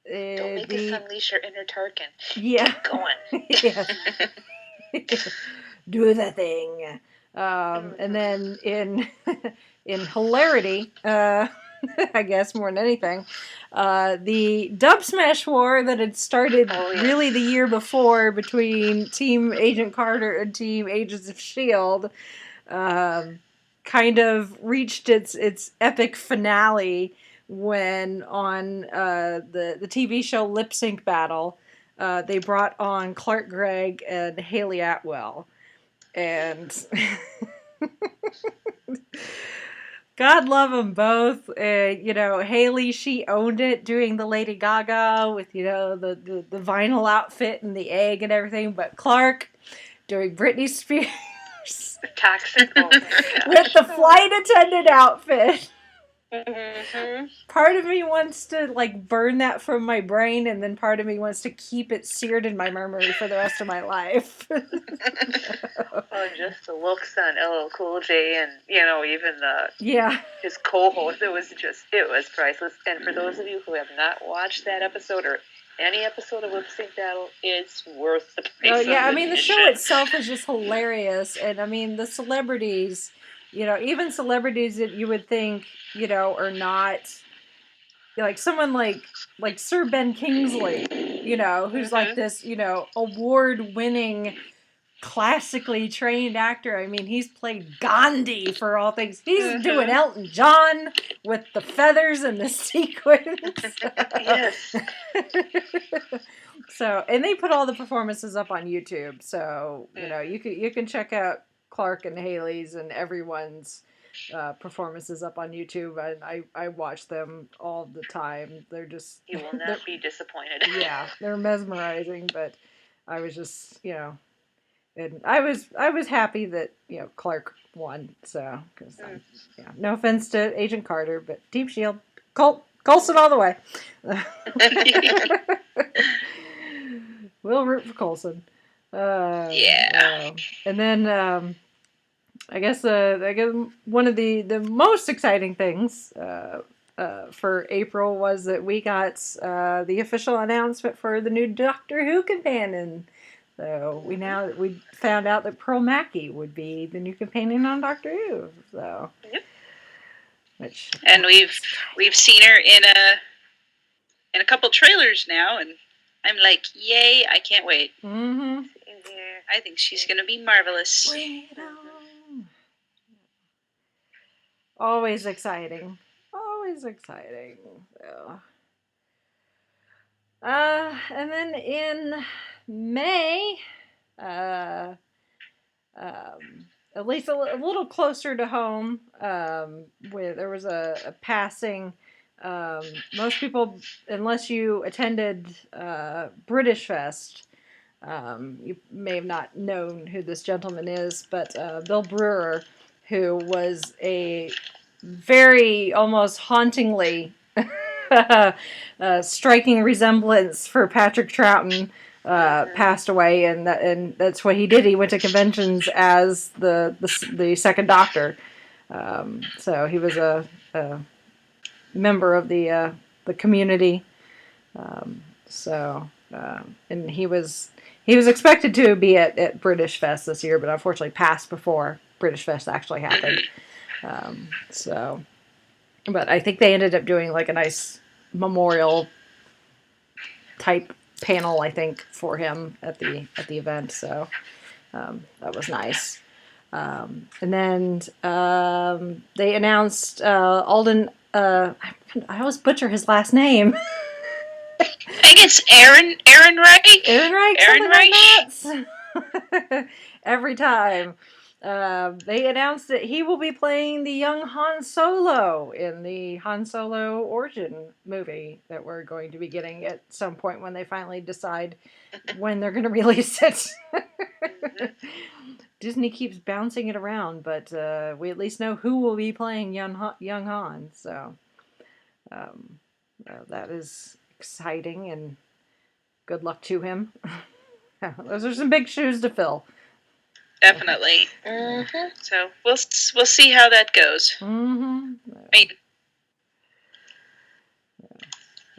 Don't make us unleash your inner Tarkin. Yeah. Keep going. Yeah. Do the thing. And then in hilarity, I guess, more than anything. The Dub Smash War that had started really the year before between Team Agent Carter and Team Agents of S.H.I.E.L.D. Kind of reached its epic finale when on the TV show Lip Sync Battle, they brought on Clark Gregg and Haley Atwell. And God love them both. Haley, she owned it doing the Lady Gaga with, the vinyl outfit and the egg and everything. But Clark doing Britney Spears. Toxic. Oh my gosh. With the flight attendant outfit. Mm-hmm. Part of me wants to burn that from my brain, and then part of me wants to keep it seared in my memory for the rest of my life. Oh, just the looks on LL Cool J and even his co-host. It was priceless. And for those of you who have not watched that episode or any episode of Lip Sync Battle, it's worth the price. Oh yeah, the show itself is just hilarious, and the celebrities. Even celebrities that you would think, are not, someone like Sir Ben Kingsley, who's like this, award-winning, classically trained actor. He's played Gandhi for all things. He's doing Elton John with the feathers and the sequins. Yes. So, and they put all the performances up on YouTube. So, you can check out Clark and Haley's and everyone's performances up on YouTube. I watch them all the time. They're just... You will not be disappointed. Yeah, they're mesmerizing, but I was just, and I was happy that, Clark won, so, because, no offense to Agent Carter, but Team S.H.I.E.L.D., Coulson all the way. We'll root for Coulson. And then, I guess one of the most exciting things for April was that we got the official announcement for the new Doctor Who companion. So we found out that Pearl Mackie would be the new companion on Doctor Who. So, and we've seen her in a couple trailers now, and I'm like, yay! I can't wait. Mm-hmm. I think she's gonna be marvelous. Bring it on. Always exciting. Always exciting. So. And then in May, at least a little closer to home, there was a passing. Most people, unless you attended British Fest, you may have not known who this gentleman is, but Bill Brewer, who was a very almost hauntingly striking resemblance for Patrick Troughton, passed away, and that's what he did. He went to conventions as the second Doctor. So he was a member of the community. And he was expected to be at British Fest this year, but unfortunately passed before British Fest actually happened. But I think they ended up doing like a nice memorial type panel, I think, for him at the event. So that was nice. And then they announced Alden. I always butcher his last name. I think it's Aaron Reich. Aaron Reich. Every time. They announced that he will be playing the young Han Solo in the Han Solo origin movie that we're going to be getting at some point when they finally decide when they're going to release it. Disney keeps bouncing it around, but we at least know who will be playing young Han. So that is exciting, and good luck to him. Those are some big shoes to fill. Definitely. Mm-hmm. So we'll see how that goes. Mm-hmm.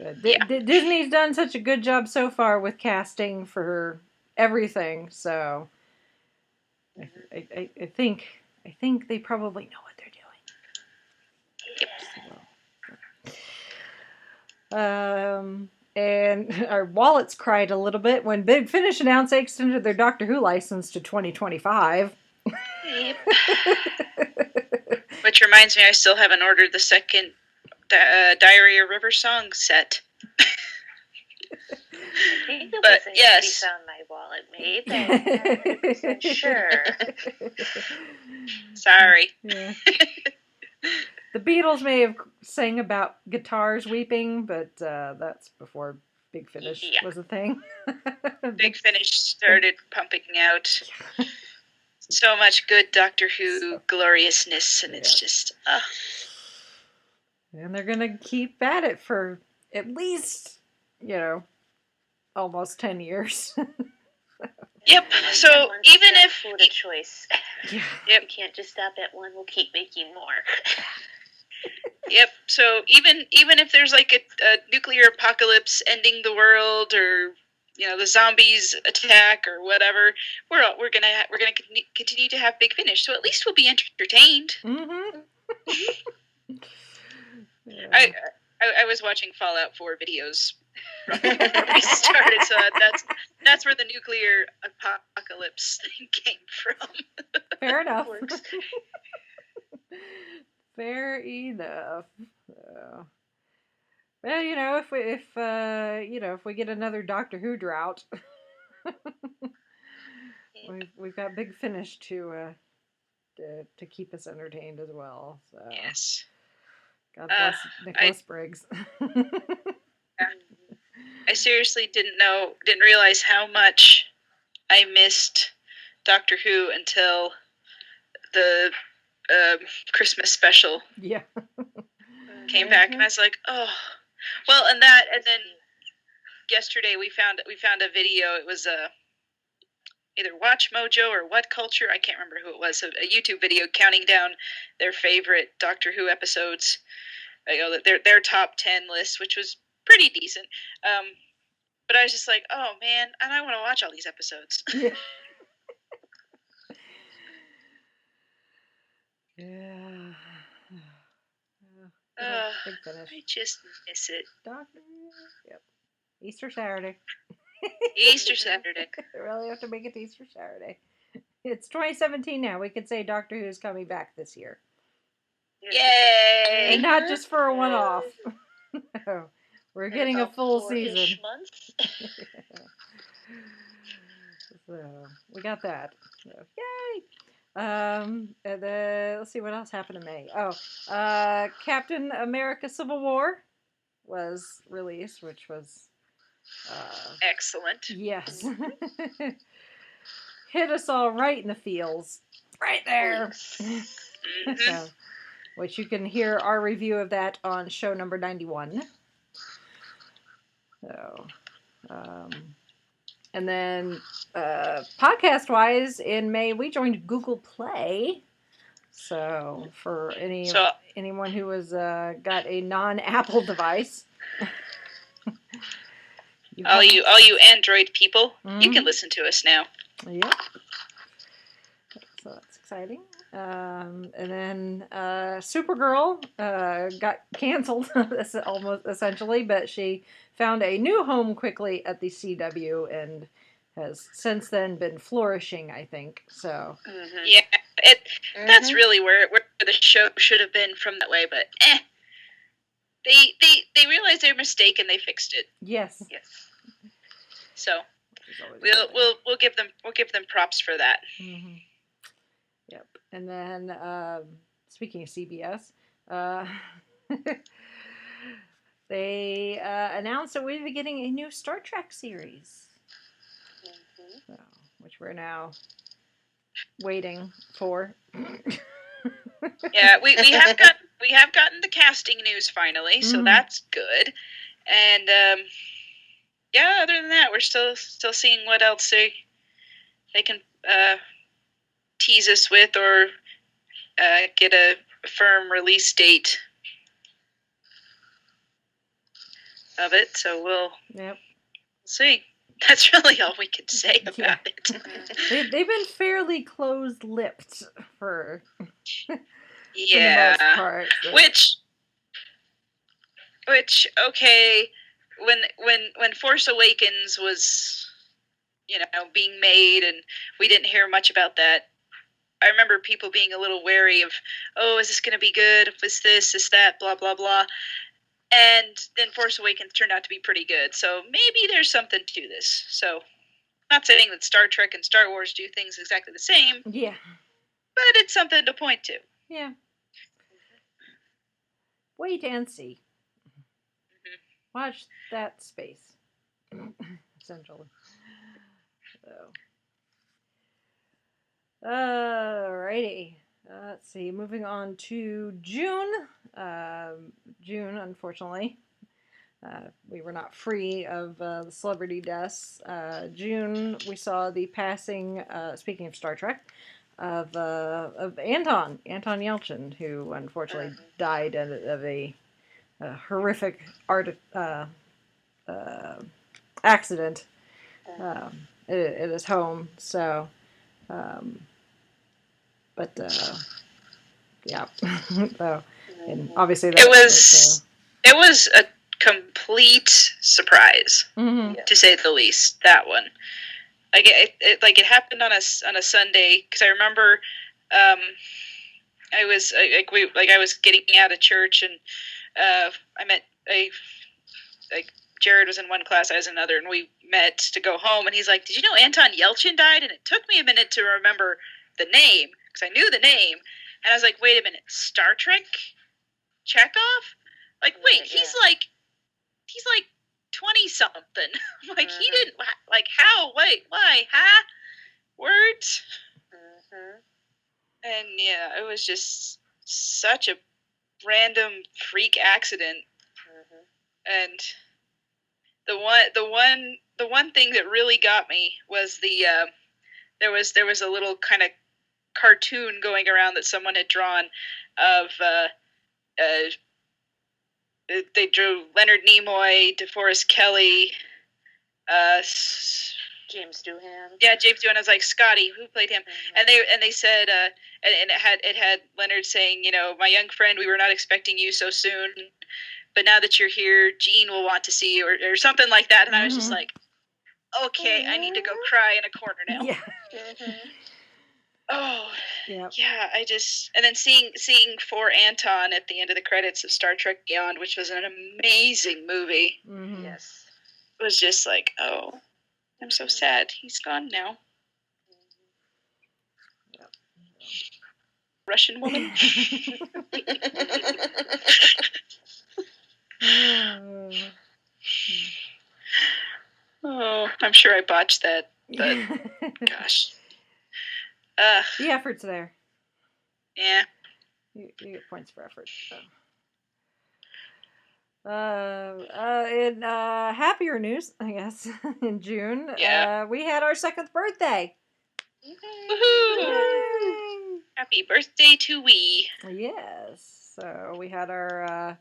Yeah. Disney's done such a good job so far with casting for everything. So I think they probably know what they're doing. Yep. And our wallets cried a little bit when Big Finish announced they extended their Doctor Who license to 2025. Yep. Which reminds me, I still haven't ordered the second Diary of River Song set. But yes, on my wallet, maybe. Sure. Sorry. Yeah. The Beatles may have sang about guitars weeping, but that's before Big Finish was a thing. Big Finish started pumping out so much good Doctor Who gloriousness, and it's just... And they're going to keep at it for at least, almost 10 years. Yep. So even if food a choice, yep, we can't just stop at one. We'll keep making more. Yep. So even if there's like a nuclear apocalypse ending the world, or the zombies attack or whatever, we're gonna continue to have Big Finish. So at least we'll be entertained. Mm-hmm. Yeah. I was watching Fallout 4 videos before we started, so that's where the nuclear apocalypse thing came from. Fair enough. Fair enough. Well, if we get another Doctor Who drought, we've got Big Finish to keep us entertained as well. So. Yes. God bless Nicholas Briggs. I seriously didn't realize how much I missed Doctor Who until the Christmas special came back, and I was like, oh, well, and then yesterday we found a video. It was either Watch Mojo or What Culture, I can't remember who it was, a YouTube video counting down their favorite Doctor Who episodes, their top 10 list, which was pretty decent. But I was just like, oh man, and I want to watch all these episodes. Yeah. Big Finish. I just miss it. Doctor. Yep. Easter Saturday. Easter Saturday. Really have to make it to Easter Saturday. It's 2017 now. We could say Doctor Who is coming back this year. Yay! And not just for a one-off. No, we're getting a full season. So we got that. So, yay! And let's see what else happened in May. Captain America: Civil War was released, which was excellent. Yes. Hit us all right in the feels. Right there. Mm-hmm. So, which you can hear our review of that on show number 91. So, and then podcast-wise, in May, we joined Google Play. So, for anyone who has got a non-Apple device... All you Android people, you can listen to us now. Yep. So that's exciting. And then Supergirl got canceled, almost essentially, but she found a new home quickly at the CW and has since then been flourishing, I think. So yeah, that's really where the show should have been from that way, but they realized their mistake and they fixed it. Yes. So we'll give them props for that. Mm-hmm. Yep. And then speaking of CBS, they announced that we'll be getting a new Star Trek series, so, which we're now waiting for. Yeah, we have gotten the casting news finally, so that's good. And yeah, other than that, we're still seeing what else they can tease us with or get a firm release date of it. So we'll see. That's really all we can say about it. They've been fairly closed-lipped for the most part. Which, okay, when Force Awakens was, being made, and we didn't hear much about that, I remember people being a little wary of, oh, is this going to be good? Is this, that, blah, blah, blah. And then Force Awakens turned out to be pretty good. So maybe there's something to this. So, not saying that Star Trek and Star Wars do things exactly the same. Yeah. But it's something to point to. Yeah. Wait and see. Mm-hmm. Watch that space. Essentially. So. Alrighty. Let's see. Moving on to June. June, unfortunately. We were not free of the celebrity deaths. June, we saw the passing, speaking of Star Trek, of Anton Yelchin, who unfortunately died of a horrific accident at his home. So, yeah. So, and obviously that it was a complete surprise, to say the least. That one, it happened on a Sunday, because I remember, I was I was getting out of church, and I met Jared was in one class, I was in another, and we met to go home. And he's like, "Did you know Anton Yelchin died?" And it took me a minute to remember the name, because I knew the name, and I was like, "Wait a minute, Star Trek Chekhov? Like, wait, he's like 20-something. Like, he didn't, like, how? Wait, why? Huh? Words?" And, yeah, it was just such a random freak accident. And the one thing that really got me was there was a little kind of cartoon going around that someone had drawn of, they drew Leonard Nimoy, DeForest Kelly, James Doohan. Yeah, James Doohan. I was like, Scotty, who played him? And they said, and it had Leonard saying, "My young friend, we were not expecting you so soon, but now that you're here, Gene will want to see you," or something like that. And I was just like, okay, I need to go cry in a corner now. Yeah. Oh, yeah. And then seeing for Anton at the end of the credits of Star Trek Beyond, which was an amazing movie. Yes. It was just like, oh, I'm so sad. He's gone now. Russian woman. Oh, I'm sure I botched that, but gosh. The effort's there. Yeah. You get points for effort. So. In happier news, I guess, in June, we had our 2nd birthday. Woohoo! Yay! Happy birthday to we. Yes. So we had our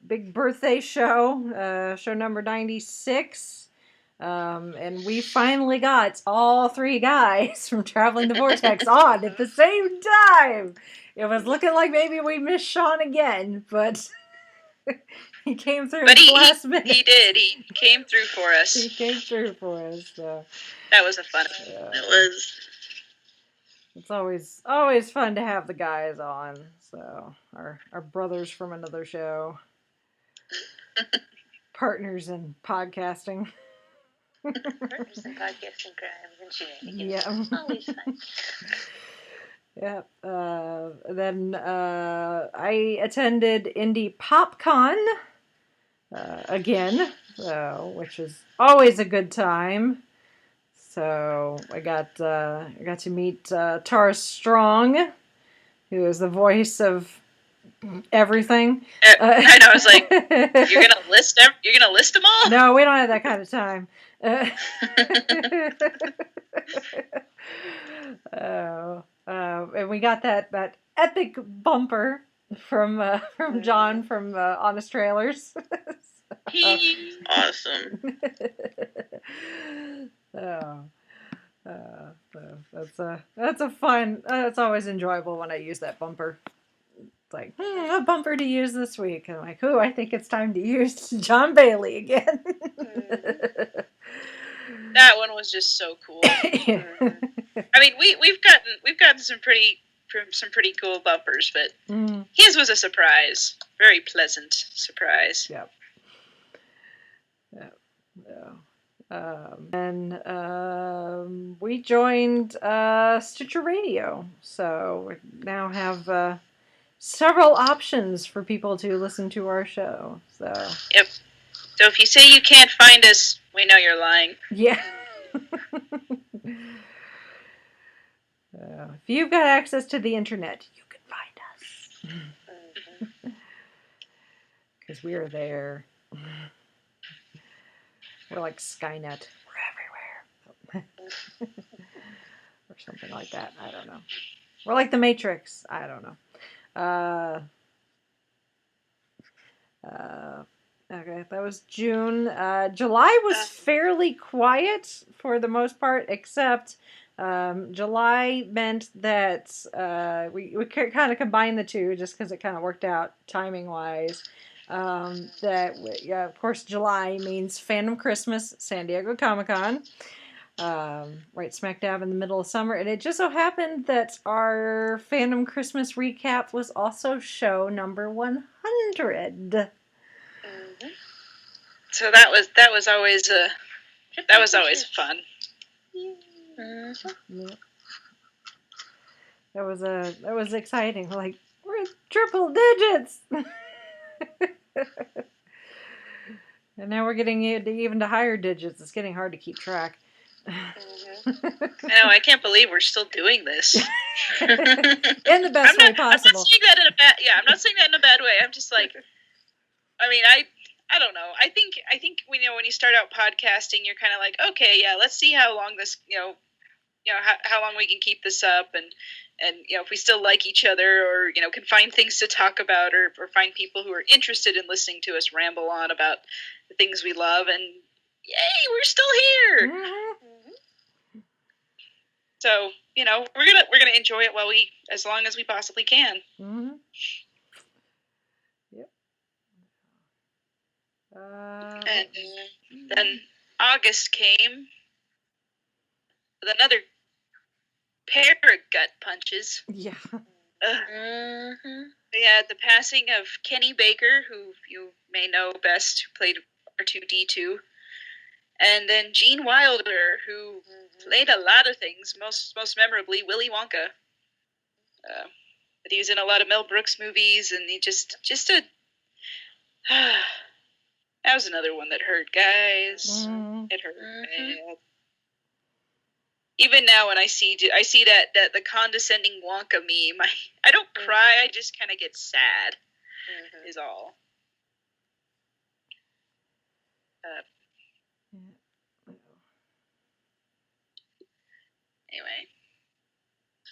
big birthday show, show number 96. And we finally got all 3 guys from Traveling the Vortex on at the same time. It was looking like maybe we missed Sean again, but he came through at the last minute. He did. He came through for us. He came through for us. So. That was a fun one. It was. It's always fun to have the guys on. So our brothers from another show. Partners in podcasting. Partners in podcasting, crimes, and shenanigans. Yeah. Always fun. Yep. Then I attended Indie PopCon again, which is always a good time. So I got to meet Tara Strong, who is the voice of everything. I know. I was like, you're gonna list them all? No, we don't have that kind of time. And we got that epic bumper from John from Honest Trailers. He's awesome. That's a fun. It's always enjoyable when I use that bumper. like, a bumper to use this week. And I'm like, I think it's time to use John Bailey again. That one was just so cool. I mean, we've gotten some pretty cool bumpers, but his was a surprise. Very pleasant surprise. Yep. And we joined Stitcher Radio, so we now have several options for people to listen to our show. So yep. So if you say you can't find us, we know you're lying. Yeah. If you've got access to the internet, you can find us. Because we are there. We're like Skynet. We're everywhere. Or something like that. I don't know. We're like the Matrix. I don't know. Okay, that was June. July was fairly quiet for the most part, except July meant that we kind of combined the two just because it kind of worked out timing-wise. Of course, July means Fandom Christmas, San Diego Comic-Con, right smack dab in the middle of summer. And it just so happened that our Fandom Christmas recap was also show number 100. So that was always fun. Yep. That was exciting. Like, we're in triple digits. And now we're getting even to higher digits. It's getting hard to keep track. I know, I can't believe we're still doing this. In the best way possible. I'm not saying that in a bad way. I'm just like, I mean, I don't know. I think when you start out podcasting, you're kind of like, okay, yeah, let's see how long this, how long we can keep this up, and if we still like each other, or can find things to talk about, or find people who are interested in listening to us ramble on about the things we love, and yay, we're still here. Mm-hmm. So we're gonna enjoy it as long as we possibly can. Mm-hmm. Yep. And then August came with another pair of gut punches. Yeah. Yeah, the passing of Kenny Baker, who you may know best, who played R2-D2, and then Gene Wilder, who played a lot of things, most memorably Willy Wonka. But he was in a lot of Mel Brooks movies, and he just that was another one that hurt, guys. It hurt. Even now, when I see that the condescending Wonka meme, I don't cry. I just kind of get sad. Is all. Anyway,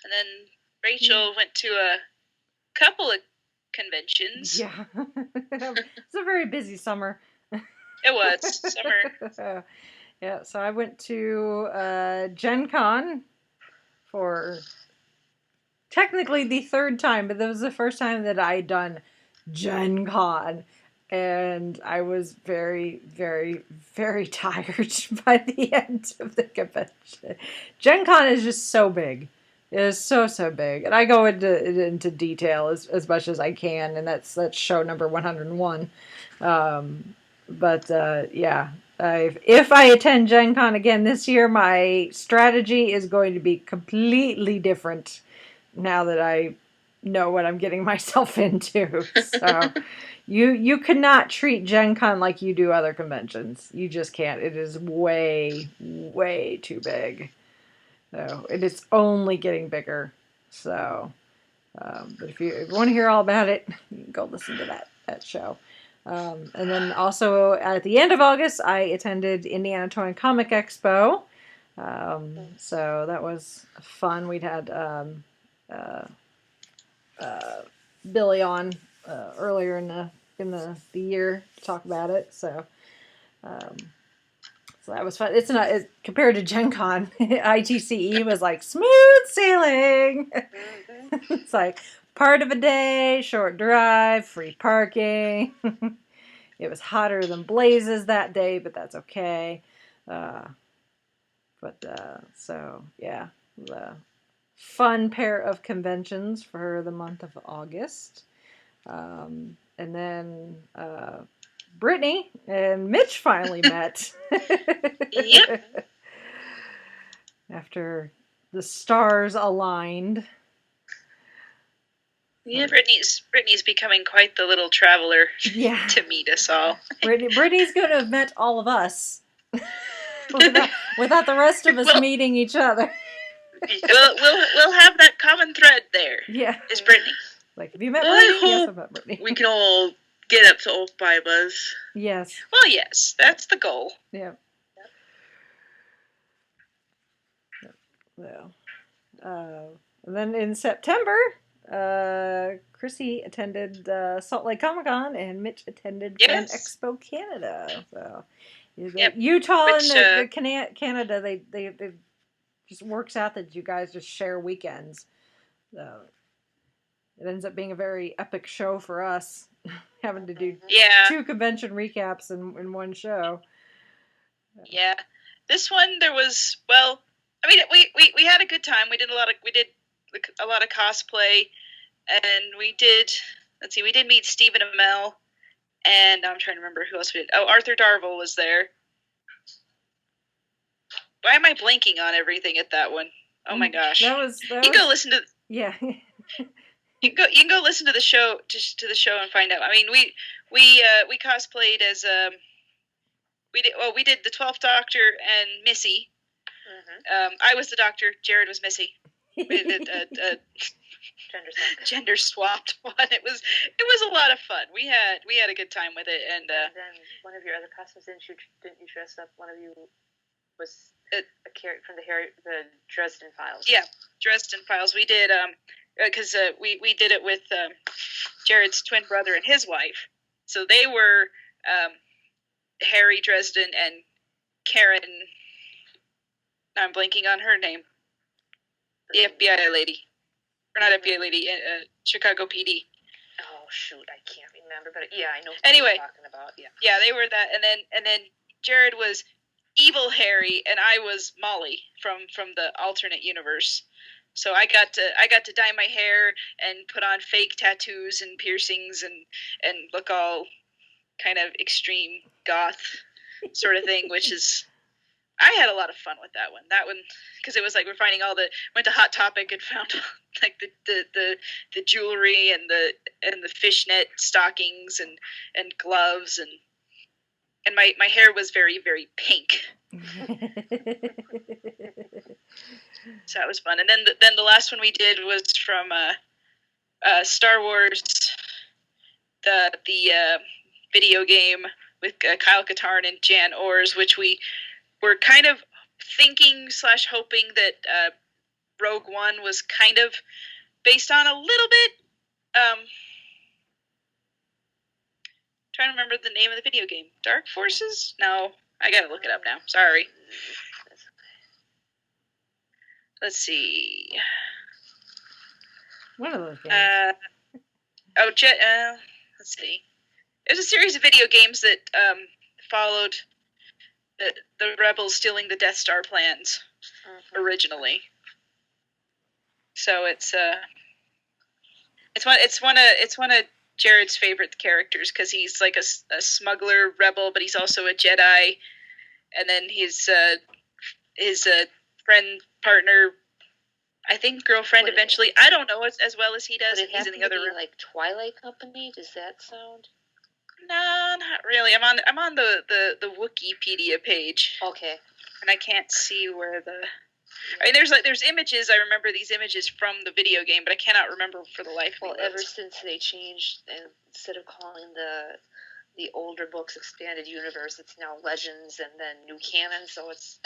and then Rachel went to a couple of conventions. Yeah, it's a very busy summer. It was summer. Yeah, so I went to Gen Con for technically the third time, but that was the first time that I had done Gen Con. And I was very, very, very tired by the end of the convention. Gen Con is just so big. It is so big. And I go into detail as much as I can, and that's show number 101. Yeah. If I attend Gen Con again this year, my strategy is going to be completely different now that I know what I'm getting myself into. So you cannot treat Gen Con like you do other conventions. You just can't. It is way, way too big. So it is only getting bigger. So, but if you want to hear all about it, you can go listen to that show. And then also at the end of August, I attended Indiana Toy and Comic Expo. So that was fun. We'd had Billy on earlier in the year to talk about it. So that was fun. Compared to Gen Con, ITCE was like smooth sailing. It's like part of a day, short drive, free parking. It was hotter than blazes that day, but that's okay. So yeah, the fun pair of conventions for the month of August. And then Brittany and Mitch finally met. Yep. After the stars aligned. Yeah, Brittany's becoming quite the little traveler to meet us all. Brittany's going to have met all of us without the rest of us meeting each other. We'll have that common thread there. Yeah, is Brittany. Like, have you met Brittany? Yes, I've met Brittany. We can all get up to all 5 of us. Yes. Well, yes, that's the goal. Yeah. Yeah. And then in September, Chrissy attended Salt Lake Comic Con, and Mitch attended Fan Expo Canada. So Utah and Canada, they just works out that you guys just share weekends. So it ends up being a very epic show for us, having to do 2 convention recaps in one show. Yeah, this one there was we had a good time. We did a lot of cosplay, and we did meet Stephen Amell, and I'm trying to remember who else we did. Oh, Arthur Darvill was there. Why am I blanking on everything at that one? Oh my gosh! You can go listen to. Yeah. You can go listen to the show and find out. I mean, we cosplayed as we did the 12th Doctor and Missy. Mm-hmm. I was the Doctor. Jared was Missy. We did a gender swapped one. It was a lot of fun. We had a good time with it, and then one of your other costumes didn't you dress up? One of you was a character from the Dresden Files. Yeah, Dresden Files. We did because we did it with Jared's twin brother and his wife. So they were Harry Dresden and Karen. Now I'm blanking on her name. The FBI lady. Or not FBI lady, Chicago PD. Oh, shoot, I can't remember. But yeah, I know what you're talking about. Yeah. Yeah, they were that. And then Jared was Evil Harry, and I was Molly from the alternate universe. So I got to dye my hair and put on fake tattoos and piercings and look all kind of extreme goth sort of thing, which is... I had a lot of fun with that one. Because it was like we're finding went to Hot Topic and found like the jewelry and the fishnet stockings and gloves and my hair was very, very pink. So that was fun. And then the last one we did was from Star Wars, the video game with Kyle Katarn and Jan Ors, which we're kind of thinking / hoping that Rogue One was kind of based on a little bit. Trying to remember the name of the video game. Dark Forces? No, I gotta look it up now. Sorry. Let's see. One of those games. Let's see. It was a series of video games that followed the rebels stealing the Death Star plans originally. So it's one of Jared's favorite characters because he's like a smuggler rebel, but he's also a Jedi, and then his friend, partner, I think girlfriend eventually. I don't know as well as he does. He's in the other room. Like Twilight Company. Does that sound? No, not really. I'm on the Wikipedia page. Okay. And I can't see where the. I mean, there's images. I remember these images from the video game, but I cannot remember for the life of me. Well, ever since they changed, and instead of calling the older books expanded universe, it's now Legends and then new canon. So it's.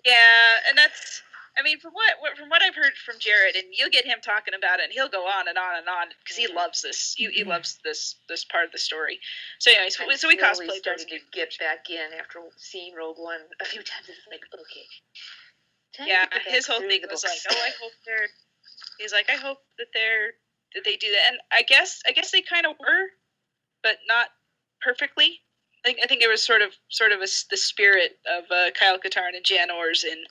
Yeah, and that's. I mean, from what I've heard from Jared, and you'll get him talking about it, and he'll go on and on and on because he loves this. He loves this part of the story. So anyway, so we cosplayed. Starting to get back in after seeing Rogue One a few times. It's like, okay. Yeah, his whole thing was like, oh, I hope he's like, I hope that they do that, and I guess they kind of were, but not perfectly. I think it was sort of the spirit of Kyle Katarn and Jan Ors and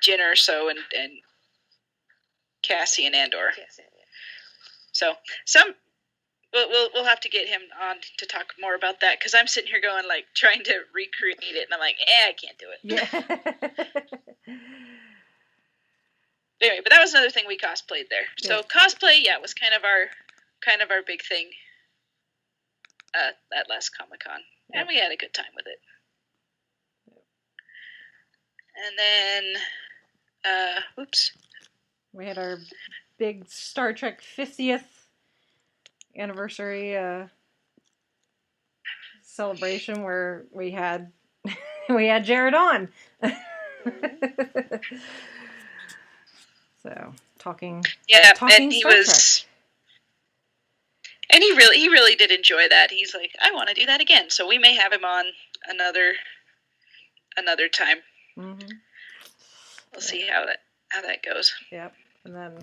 Jyn Erso and Cassian Andor. So we'll have to get him on to talk more about that, because I'm sitting here going, like, trying to recreate it, and I'm like, I can't do it. Yeah. Anyway, but that was another thing we cosplayed there. Yeah. So cosplay, was kind of our big thing at last Comic-Con, and we had a good time with it. And then, we had our big Star Trek 50th anniversary celebration where we had Jared on. So talking and he Star was Trek. And he really did enjoy that. He's like, I want to do that again. So we may have him on another time. Mm-hmm. We'll see how that goes. Yep. And then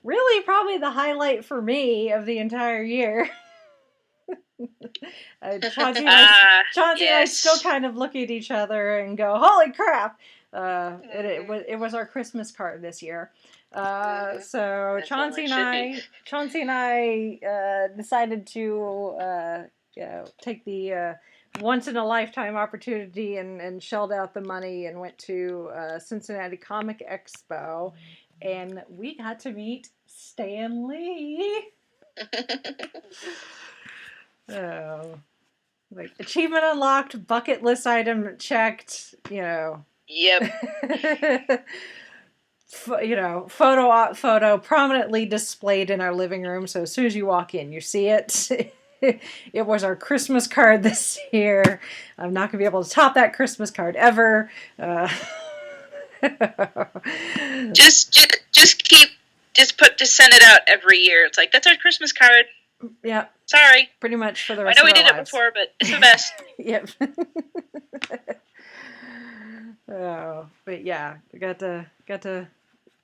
really probably the highlight for me of the entire year. Chauncey and I still kind of look at each other and go, holy crap. It was our Christmas card this year. So Chauncey and I decided to take the once in a lifetime opportunity and shelled out the money and went to Cincinnati Comic Expo, and we got to meet Stan Lee. Oh, like achievement unlocked, bucket list item checked, Yep. Photo prominently displayed in our living room. So as soon as you walk in, you see it. It was our Christmas card this year. I'm not gonna be able to top that Christmas card ever. Just send it out every year. It's like, that's our Christmas card. Yeah. Sorry. Pretty much for the rest of our lives. I know we did lives. it before, but it's the best. Yep. Oh, but yeah, we got to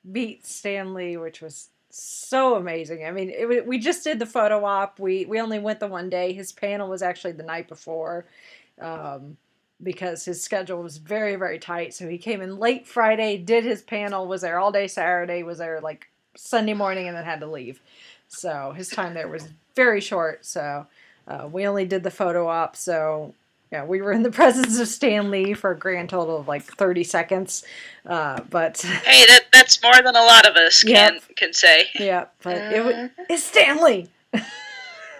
meet Stan Lee, which was so amazing. I mean, we just did the photo op. We only went the one day. His panel was actually the night before, because his schedule was very, very tight. So he came in late Friday, did his panel, was there all day Saturday, was there like Sunday morning, and then had to leave. So his time there was very short. So we only did the photo op. So yeah, we were in the presence of Stan Lee for a grand total of like 30 seconds. But hey, that's more than a lot of us can say. Yeah, but it's Stan Lee.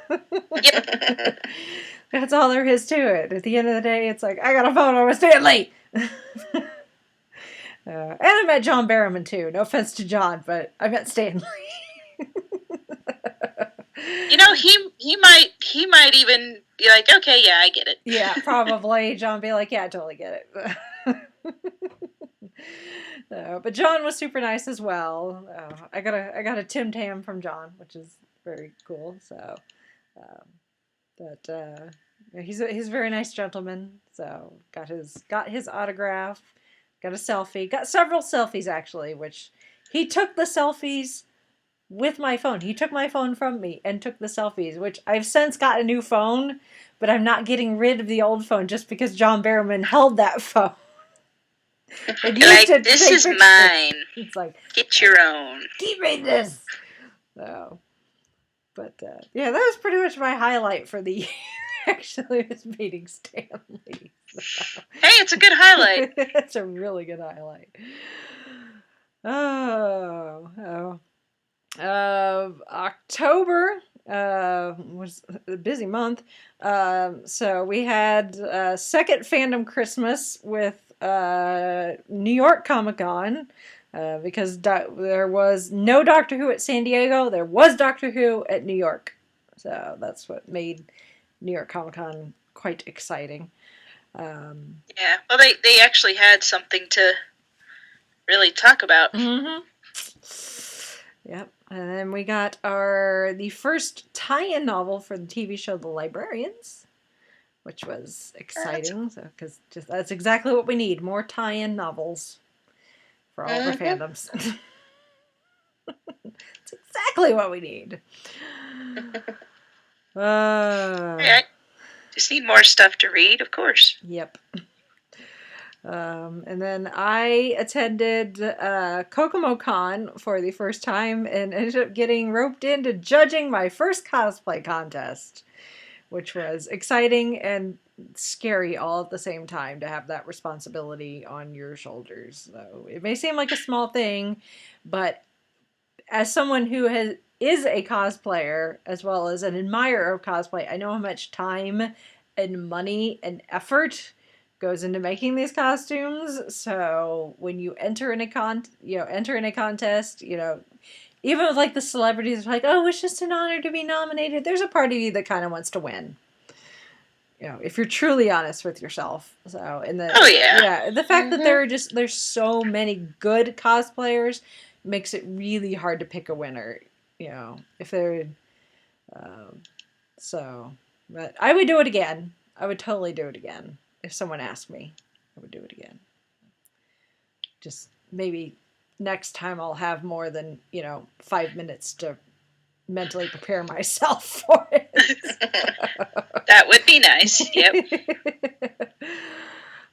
Yep. That's all there is to it. At the end of the day, it's like, I got a photo with Stan Lee. And I met John Barrowman too. No offense to John, but I met Stan Lee. He might even be like, okay, yeah, I get it. Yeah, probably. John be like, yeah, I totally get it. But John was super nice as well. I got a Tim Tam from John, which is very cool. So, he's a very nice gentleman. So got his autograph, got a selfie, got several selfies actually, which he took the selfies with my phone. He took my phone from me and took the selfies, which I've since got a new phone, but I'm not getting rid of the old phone just because John Barrowman held that phone. Like, this is mine. It's like, get your own. Keep me this. So, but yeah, that was pretty much my highlight for the year. Actually, was meeting Stan Lee. So. Hey, it's a good highlight. It's a really good highlight. October was a busy month. So we had second Fandom Christmas with New York Comic-Con, because there was no Doctor Who at San Diego. There was Doctor Who at New York. So that's what made New York Comic-Con quite exciting. Yeah, well, they actually had something to really talk about. Mm-hmm. Yep. And then we got the first tie-in novel for the TV show The Librarians, which was exciting. So, because that's exactly what we need, more tie-in novels for all of our fandoms. It's exactly what we need. Yeah, just need more stuff to read, of course. Yep. And then I attended KokomoCon for the first time and ended up getting roped into judging my first cosplay contest, which was exciting and scary all at the same time to have that responsibility on your shoulders. So it may seem like a small thing, but as someone who is a cosplayer as well as an admirer of cosplay, I know how much time and money and effort goes into making these costumes. So when you enter in a contest, even with like the celebrities are like, oh, it's just an honor to be nominated. There's a part of you that kind of wants to win. If you're truly honest with yourself. So the fact that there's so many good cosplayers makes it really hard to pick a winner. If they're but I would do it again. I would totally do it again. If someone asked me, I would do it again. Just maybe next time I'll have more than, 5 minutes to mentally prepare myself for it. That would be nice. Yep.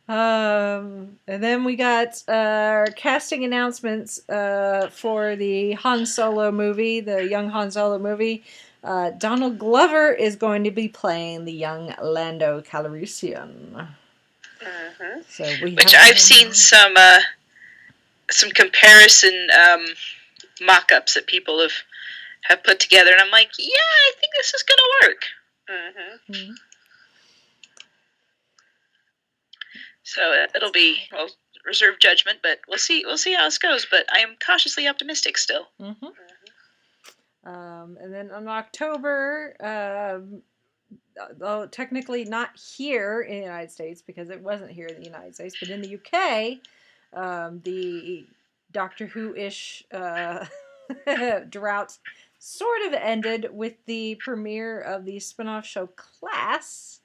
And then we got our casting announcements for the Han Solo movie, the young Han Solo movie. Donald Glover is going to be playing the young Lando Calrissian. So which I've seen some comparison mock-ups that people have put together, and I'm like, yeah, I think this is going to work. Mm-hmm. So it'll be reserve judgment, but we'll see how this goes. But I am cautiously optimistic still. Mm-hmm. And then in October, though technically not here in the United States because it wasn't here in the United States, but in the UK, the Doctor Who-ish drought sort of ended with the premiere of the spin-off show Class,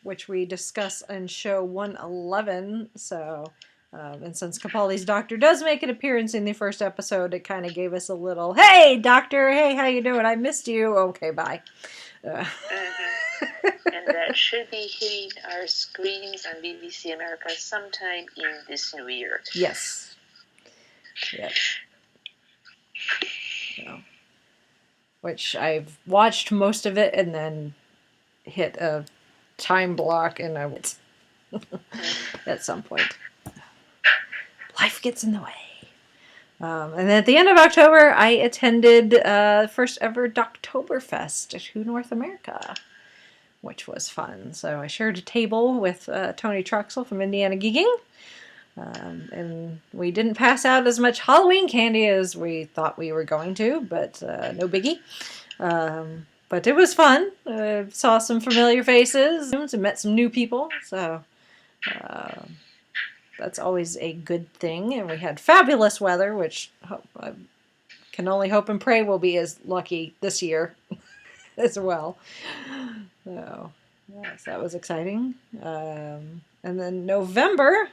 which we discuss in show 111. So, and since Capaldi's Doctor does make an appearance in the first episode, it kind of gave us a little, hey, Doctor, hey, how you doing? I missed you. Okay, bye. And that should be hitting our screens on BBC America sometime in this new year. Yes. Yeah. So, which I've watched most of it and then hit a time block and I was at some point. Life gets in the way. And then at the end of October, I attended first ever Doctoberfest at Who North America, which was fun. So I shared a table with Tony Truxell from Indiana Geeking. And we didn't pass out as much Halloween candy as we thought we were going to, but no biggie. But it was fun. Saw some familiar faces and met some new people. So that's always a good thing. And we had fabulous weather, which I can only hope and pray we'll be as lucky this year as well. So yes, that was exciting. And then November,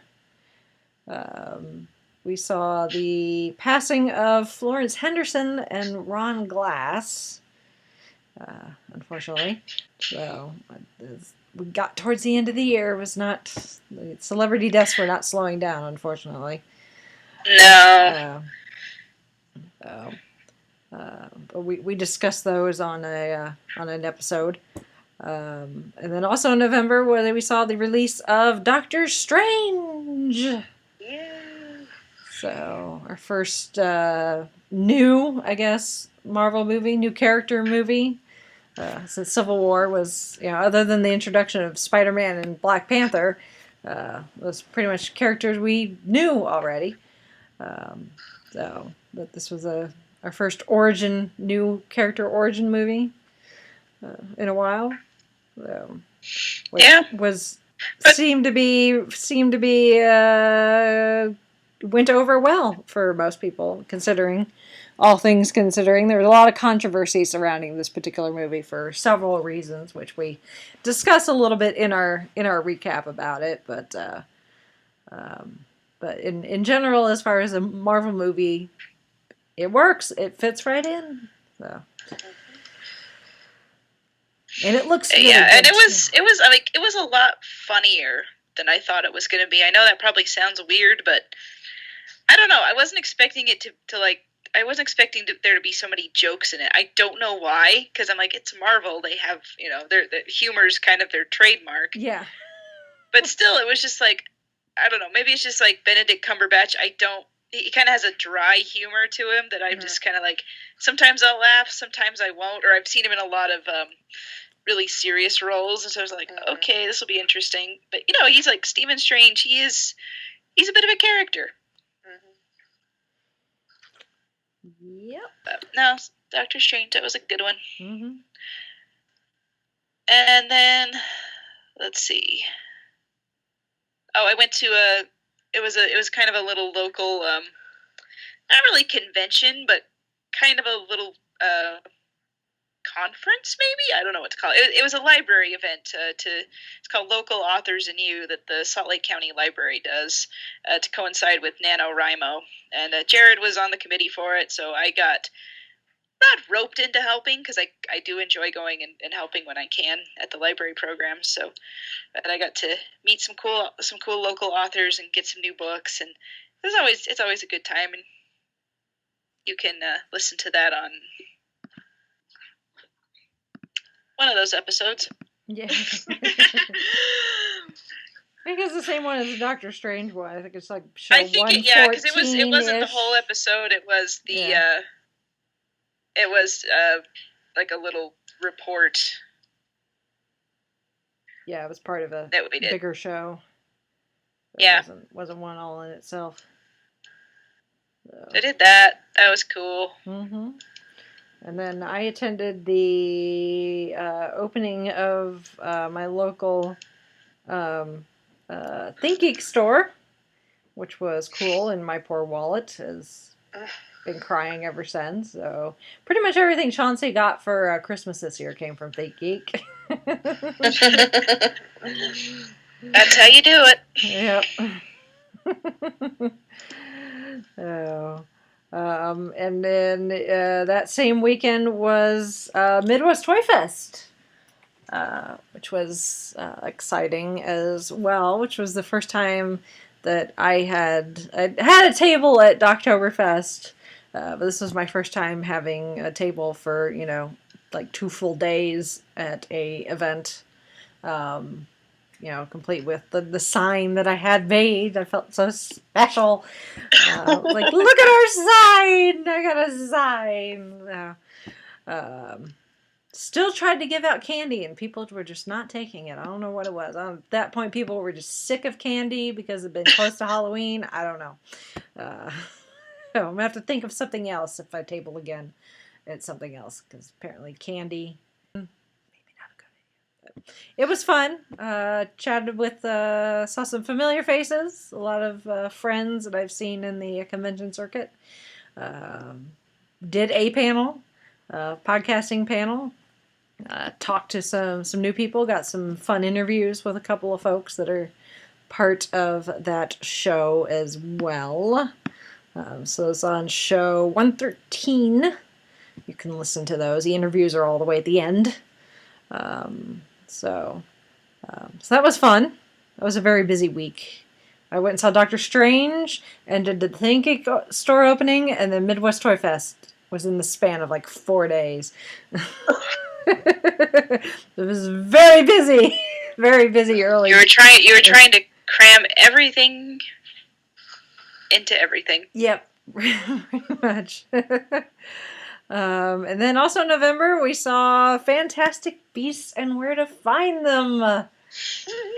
we saw the passing of Florence Henderson and Ron Glass, unfortunately. So we got towards the end of the year. It was not, the celebrity deaths were not slowing down, unfortunately. No. But we discussed those on an episode. And then also in November, where we saw the release of Doctor Strange. Yeah. So our first new, I guess, Marvel movie, new character movie. Since Civil War was, other than the introduction of Spider-Man and Black Panther, was pretty much characters we knew already. But this was our first new character origin movie in a while. Which seemed to be went over well for most people, considering all things considering. There was a lot of controversy surrounding this particular movie for several reasons, which we discuss a little bit in our recap about it. But in general, as far as a Marvel movie it works. It fits right in. So. And it looks really good, and it was a lot funnier than I thought it was going to be. I know that probably sounds weird, but I don't know. I wasn't expecting it to like. I wasn't expecting there to be so many jokes in it. I don't know why, because I'm like, it's Marvel. They have, the humor's kind of their trademark. Yeah. But still, it was just like, I don't know. Maybe it's just like Benedict Cumberbatch. He kind of has a dry humor to him that I'm just kind of like, sometimes I'll laugh, sometimes I won't. Or I've seen him in a lot of really serious roles, and so I was like, okay, this will be interesting. But he's like Stephen Strange. He's a bit of a character. Yep. But no, Doctor Strange. That was a good one. Mm-hmm. And then let's see. Oh, I went to it was kind of a little local, not really convention, but kind of a little conference, maybe? I don't know what to call it. It was a library event. It's called Local Authors and You, that the Salt Lake County Library does to coincide with NaNoWriMo. And Jared was on the committee for it, so I got not roped into helping, because I do enjoy going and helping when I can at the library program. So I got to meet some cool local authors and get some new books, and it's always a good time. And you can listen to that on one of those episodes. Yeah. I think it's the same one as the Doctor Strange one. I think it's like show 114. Yeah, because it wasn't the whole episode. It was the it was like a little report. Yeah, it was part of a bigger show. It wasn't one all in itself. So. I did that. That was cool. Mm-hmm. And then I attended the opening of my local Think Geek store, which was cool, and my poor wallet has been crying ever since. So pretty much everything Chauncey got for Christmas this year came from Think Geek. That's how you do it. Yep. Oh. And then that same weekend was Midwest Toy Fest, which was exciting as well, which was the first time that I had a table at Doctoberfest, but this was my first time having a table for, like 2 full days at a event, complete with the sign that I had made. I felt so special. Like, look at our sign! I got a sign! Still tried to give out candy, and people were just not taking it. I don't know what it was. At that point, people were just sick of candy because it had been close to Halloween. I don't know. I'm going to have to think of something else if I table again. It's something else, because apparently candy... It was fun. Chatted with, saw some familiar faces. A lot of friends that I've seen in the convention circuit. Did a panel, podcasting panel. Talked to some new people. Got some fun interviews with a couple of folks that are part of that show as well. So it's on show 113. You can listen to those. The interviews are all the way at the end. So that was fun. That was a very busy week. I went and saw Doctor Strange and did the Think Geek store opening, and then Midwest Toy Fest was in the span of like 4 days. It was very busy. Very busy early. You were trying to cram everything into everything. Yep. Pretty much. And then also in November, we saw Fantastic Beasts and Where to Find Them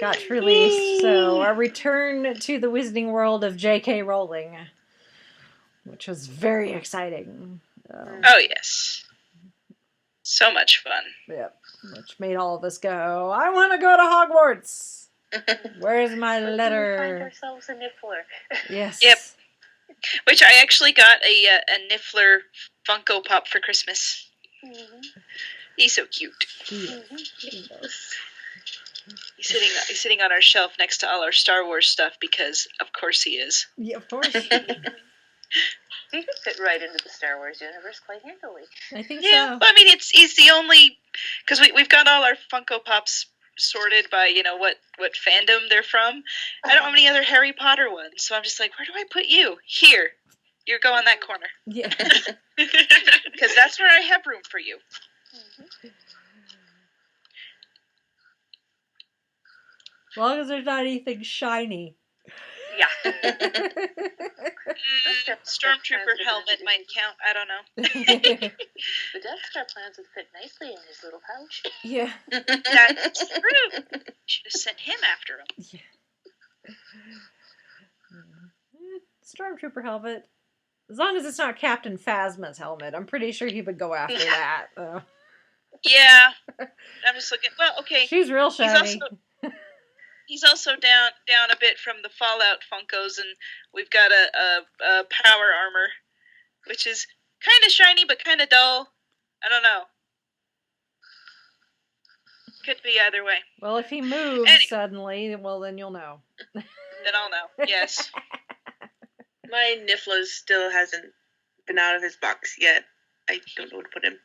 got released. So our return to the Wizarding World of J.K. Rowling, which was very exciting. Oh, yes. So much fun. Yep. Which made all of us go, I want to go to Hogwarts. Where's my letter? We find ourselves a Niffler. Yes. Yep. Which I actually got a Niffler Funko Pop for Christmas. Mm-hmm. He's so cute. Mm-hmm. He's sitting on our shelf next to all our Star Wars stuff because, of course, he is. Yeah, of course. He could fit right into the Star Wars universe quite handily. I think yeah, so. Well, I mean, he's the only, because we've got all our Funko Pops sorted by what fandom they're from. I don't have any other Harry Potter ones, so I'm just like, where do I put you? Here, you go in that corner. Yeah. Because that's where I have room for you. As long as there's not anything shiny. Yeah. Stormtrooper helmet might count. I don't know. The Death Star plans would fit nicely in his little pouch. Yeah. That's true. Should have sent him after him. Yeah. Stormtrooper helmet. As long as it's not Captain Phasma's helmet, I'm pretty sure he would go after that. Yeah. I'm just looking. Well, okay. She's real shiny. He's also down a bit from the Fallout Funkos, and we've got a power armor, which is kind of shiny but kind of dull. I don't know. Could be either way. Well, if he moves suddenly, well, then you'll know. Then I'll know. Yes. My Niffler still hasn't been out of his box yet. I don't know where to put him.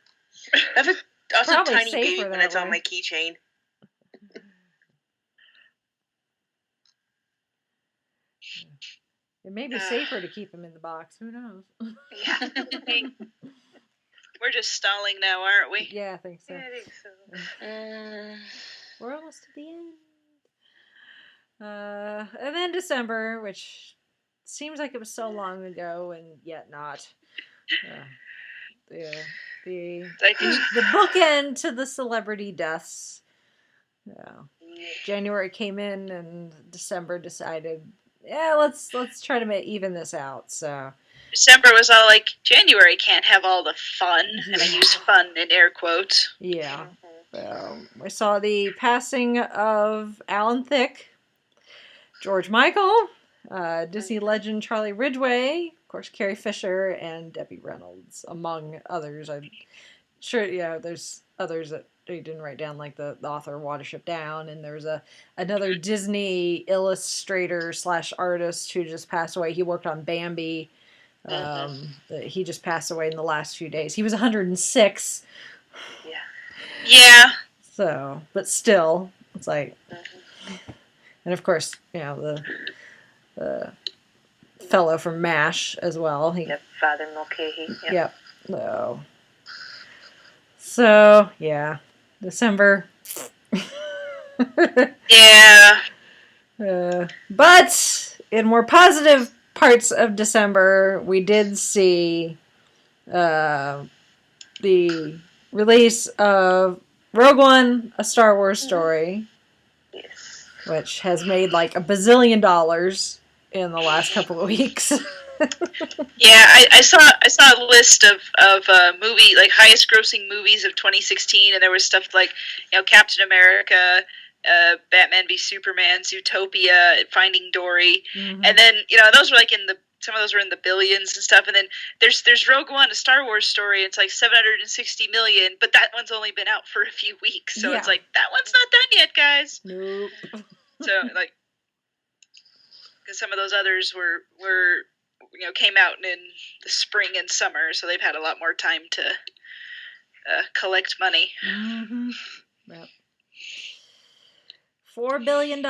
I have also a tiny babe, and it's on my keychain. It may be safer to keep him in the box. Who knows? Yeah. We're just stalling now, aren't we? Yeah, I think so. Yeah, I think so. We're almost to the end. And then December, which seems like it was so long ago, and yet not. The bookend to the celebrity deaths. January came in, and December decided, yeah, let's try to even this out. So December was all like, January can't have all the fun, and I use fun in air quotes. Yeah. I saw the passing of Alan Thicke, George Michael, Disney legend Charlie Ridgway, of course Carrie Fisher, and Debbie Reynolds, among others. I'm sure, there's others that they didn't write down, like the author Watership Down, and there's another Disney illustrator / artist who just passed away. He worked on Bambi. He just passed away in the last few days. He was 106. Yeah. So, but still, it's like, and of course, the fellow from MASH as well. Father Mulcahy. Yep. So, yeah. December. Yeah. But in more positive parts of December, we did see the release of Rogue One, A Star Wars Story. Yes. Which has made like $1 bazillion in the last couple of weeks. Yeah, I saw a list of movie, like, highest grossing movies of 2016, and there was stuff like, Captain America, Batman v Superman, Zootopia, Finding Dory, and then those were like some of those were in the billions and stuff, and then there's Rogue One, A Star Wars Story. It's like 760 million, but that one's only been out for a few weeks, so it's like, that one's not done yet, guys. Nope. So like, because some of those others were came out in the spring and summer, so they've had a lot more time to collect money. Yep. $4 billion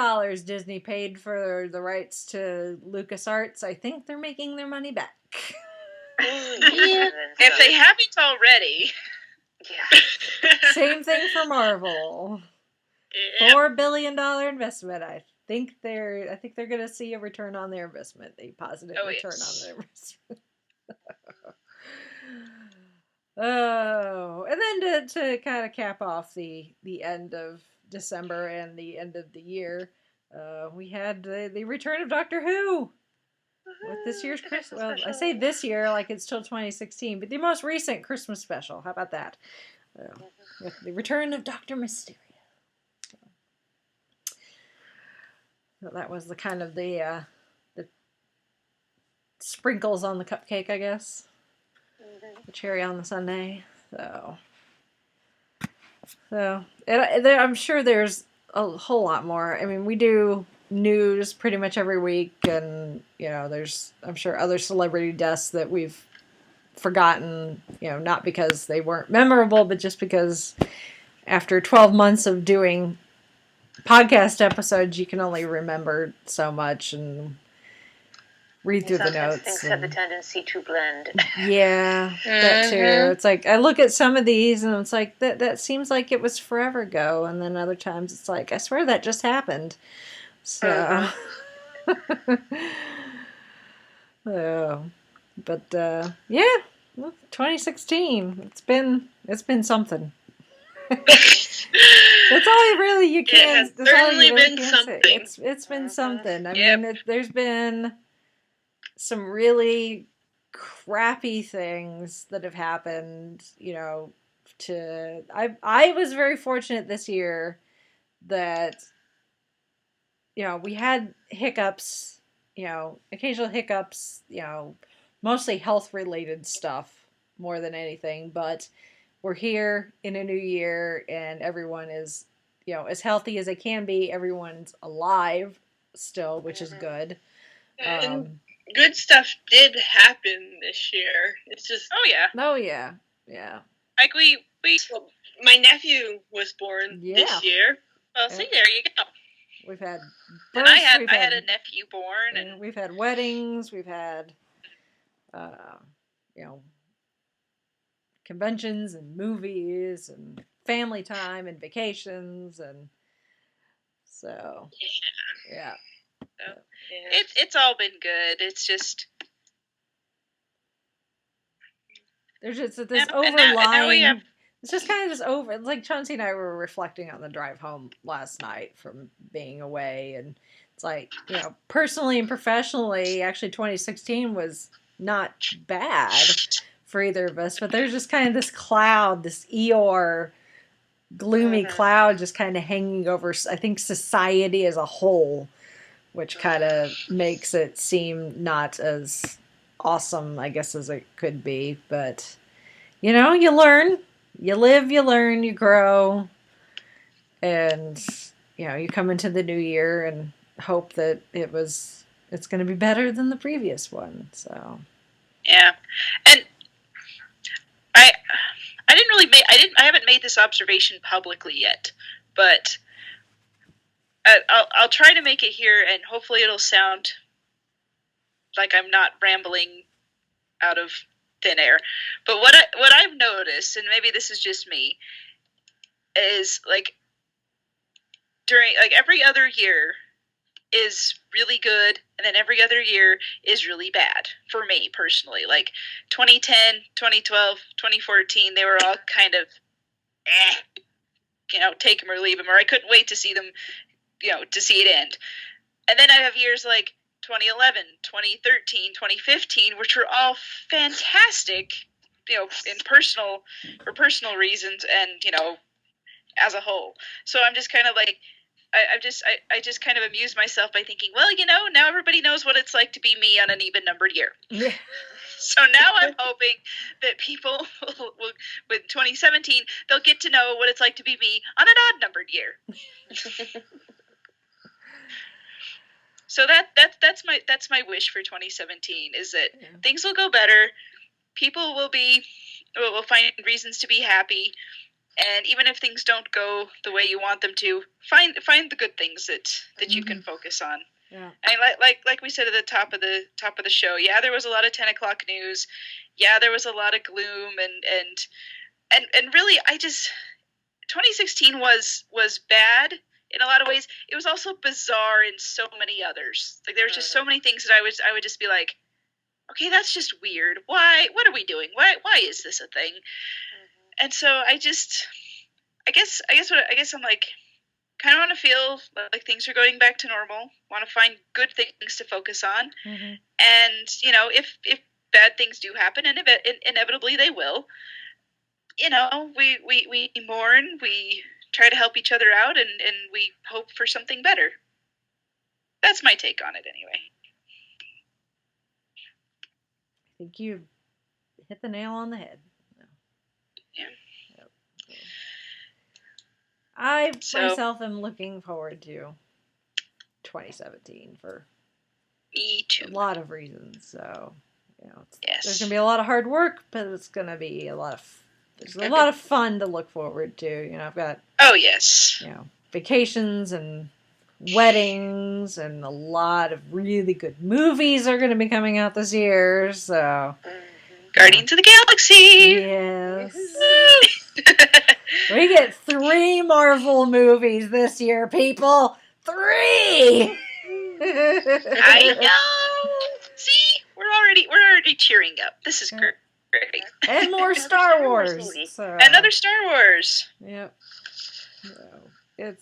Disney paid for the rights to LucasArts. I think they're making their money back. Yeah. If they haven't already. Yeah. Same thing for Marvel. $4 billion investment. I think they're going to see a return on their investment, a positive return on their investment. And then to kind of cap off the end of December and the end of the year, we had the return of Doctor Who with this year's Christmas. Well, I say this year like it's till 2016, but the most recent Christmas special. How about that? With the return of Dr. Mysterio. So that was the kind of the sprinkles on the cupcake, I guess. The cherry on the sundae. So I'm sure there's a whole lot more. I mean, we do news pretty much every week, and there's, I'm sure, other celebrity deaths that we've forgotten, not because they weren't memorable, but just because after 12 months of doing podcast episodes, you can only remember so much and read through the notes. Things have the tendency to blend. Yeah, that too. It's like I look at some of these and it's like that seems like it was forever ago, and then other times it's like I swear that just happened. So, but yeah, well, 2016. It's been something. That's all really you can. It has certainly been something. It's been something. I mean, there's been some really crappy things that have happened. I was very fortunate this year that we had hiccups. Occasional hiccups. Mostly health related stuff more than anything, but we're here in a new year and everyone is, as healthy as they can be. Everyone's alive still, which is good. And good stuff did happen this year. It's just... Oh, yeah. Like my nephew was born this year. Well, see, there you go. We've had births, and I had a nephew born, and we've had weddings, we've had, conventions and movies and family time and vacations, and so yeah. So, it's all been good. It's just there's just this overlying. It's just kind of this over. It's like Chauncey and I were reflecting on the drive home last night from being away, and it's like, personally and professionally, actually 2016 was not bad for either of us, but there's just kind of this cloud, this Eeyore gloomy cloud just kind of hanging over, I think, society as a whole, which kind of makes it seem not as awesome, I guess, as it could be. But, you learn, you live, you learn, you grow, and, you come into the new year and hope that it's going to be better than the previous one. So, yeah. And I haven't made this observation publicly yet, but I'll try to make it here, and hopefully it'll sound like I'm not rambling out of thin air. But what I've noticed, and maybe this is just me, is during every other year is really good, and then every other year is really bad for me personally. 2010, 2012, 2014, they were all kind of take them or leave them, or I couldn't wait to see them, to see it end. And then I have years like 2011, 2013, 2015, which were all fantastic, in for personal reasons, and as a whole. So I'm just kind of like, I just kind of amuse myself by thinking, well, now everybody knows what it's like to be me on an even numbered year. Yeah. So now I'm hoping that people will, with 2017, they'll get to know what it's like to be me on an odd numbered year. So that's my wish for 2017, is that things will go better, people will find reasons to be happy. And even if things don't go the way you want them to, find the good things that you can focus on. Yeah. And like we said at the top of the show, there was a lot of 10 o'clock news. Yeah, there was a lot of gloom and really 2016 was bad in a lot of ways. It was also bizarre in so many others. There was just so many things that I would just be like, okay, that's just weird. Why? What are we doing? Why is this a thing? And so I guess I'm like, kind of want to feel like things are going back to normal. Want to find good things to focus on, and if bad things do happen, and inevitably they will, we mourn, we try to help each other out, and we hope for something better. That's my take on it, anyway. I think you hit the nail on the head. Yeah. I myself am looking forward to 2017 for Me too. a lot of reasons. So, Yes. There's going to be a lot of hard work, but it's going to be there's a lot of fun to look forward to. I've got... Oh, yes. Vacations and weddings and a lot of really good movies are going to be coming out this year, so... Guardians of the Galaxy! Yes. We get 3 Marvel movies this year, people! 3! I know! See? We're already cheering up. This is great. And more Star Wars. So. Another Star Wars. Yep.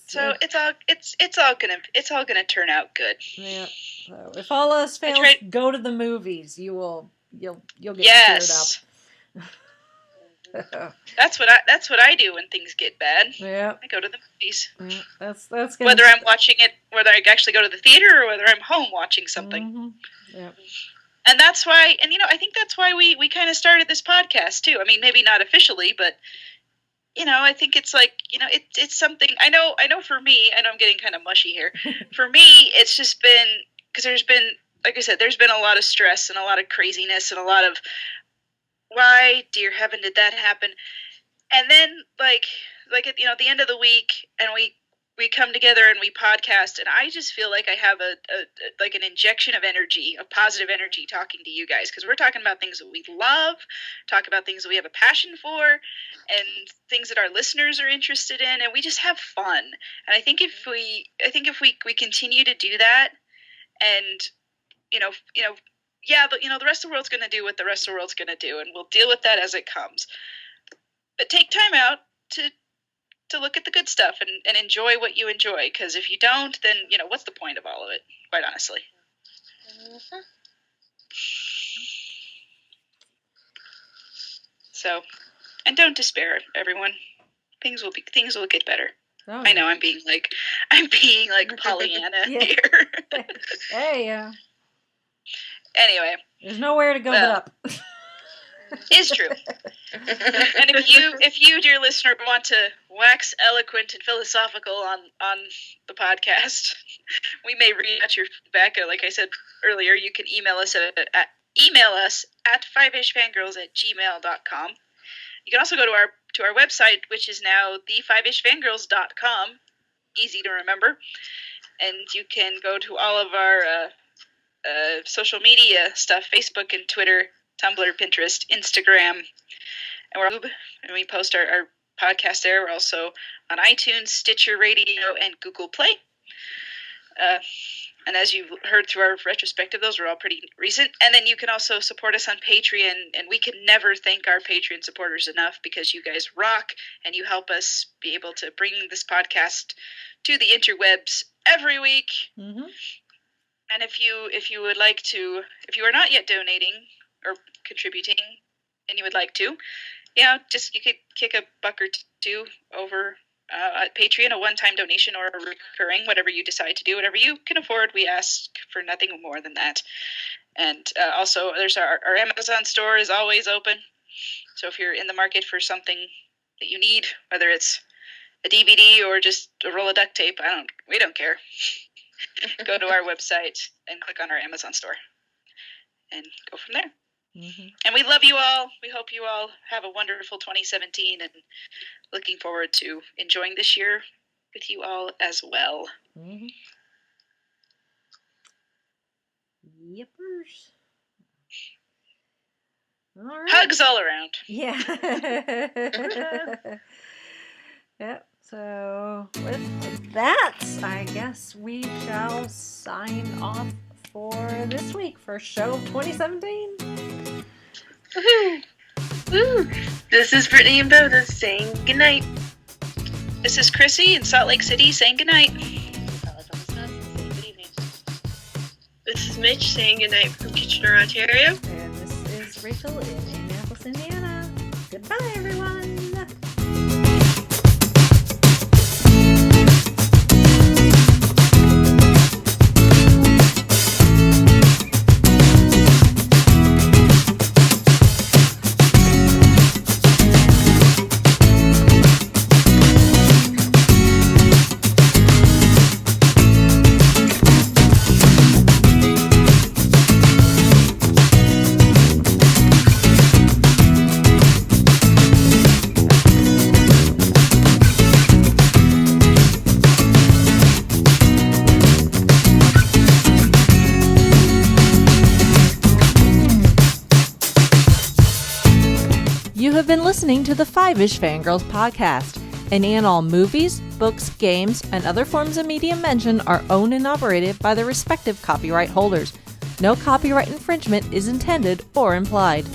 So it's all gonna turn out good. Yeah. So if all else fails, go to the movies. You'll get yes. stirred up. That's what I do when things get bad. Yeah. I go to the movies. Yeah, that's good. Whether I'm watching it, whether I actually go to the theater or whether I'm home watching something. Mm-hmm. Yeah. And that's why, I think that's why we kind of started this podcast too. I mean, maybe not officially, but I think it's like, it's something. I know for me, I know I'm getting kind of mushy here. For me, it's just been because there's been, like I said, there's been a lot of stress and a lot of craziness and a lot of why, dear heaven, did that happen? And then like at the end of the week, and we come together and we podcast, and I just feel like I have a like an injection of energy, of positive energy, talking to you guys, because we're talking about things that we love, talk about things that we have a passion for, and things that our listeners are interested in, and we just have fun. And I think if we continue to do that, and the rest of the world's going to do what the rest of the world's going to do, and we'll deal with that as it comes. But take time out to look at the good stuff and enjoy what you enjoy, because if you don't, then what's the point of all of it, quite honestly. So, and don't despair, everyone. Things will get better. Oh. I know I'm being like Pollyanna here. Hey, anyway, there's nowhere to go but up. Is true. And if you, dear listener, want to wax eloquent and philosophical on the podcast, we may read out your feedback. Like I said earlier, you can email us at 5ishfangirls@gmail.com. You can also go to our website, which is now the5ishfangirls.com. Easy to remember. And you can go to all of our social media stuff, Facebook and Twitter, Tumblr, Pinterest, Instagram, and we post our podcast there. We're also on iTunes, Stitcher Radio, and Google Play. And as you heard through our retrospective, those are all pretty recent. And then you can also support us on Patreon, and we can never thank our Patreon supporters enough, because you guys rock, and you help us be able to bring this podcast to the interwebs every week. Mm-hmm. And if you would like to, if you are not yet donating or contributing, and you would like to, you could kick a buck or two over at Patreon, a one-time donation or a recurring, whatever you decide to do, whatever you can afford. We ask for nothing more than that. And also, there's our Amazon store is always open. So if you're in the market for something that you need, whether it's a DVD or just a roll of duct tape, we don't care. Go to our website and click on our Amazon store and go from there. Mm-hmm. And we love you all. We hope you all have a wonderful 2017, and looking forward to enjoying this year with you all as well. Mm-hmm. Yippers. All right. Hugs all around. Yeah. Yep. So with that, I guess we shall sign off for this week for show 2017. Woohoo! Woo! This is Brittany and Boda saying goodnight. This is Chrissy in Salt Lake City saying goodnight. This is Mitch saying goodnight from Kitchener, Ontario. And this is Rachel in Indianapolis, Indiana. Goodbye, everyone. have been listening to the Five-ish Fangirls podcast. Any and all movies, books, games, and other forms of media mentioned are owned and operated by the respective copyright holders. No copyright infringement is intended or implied.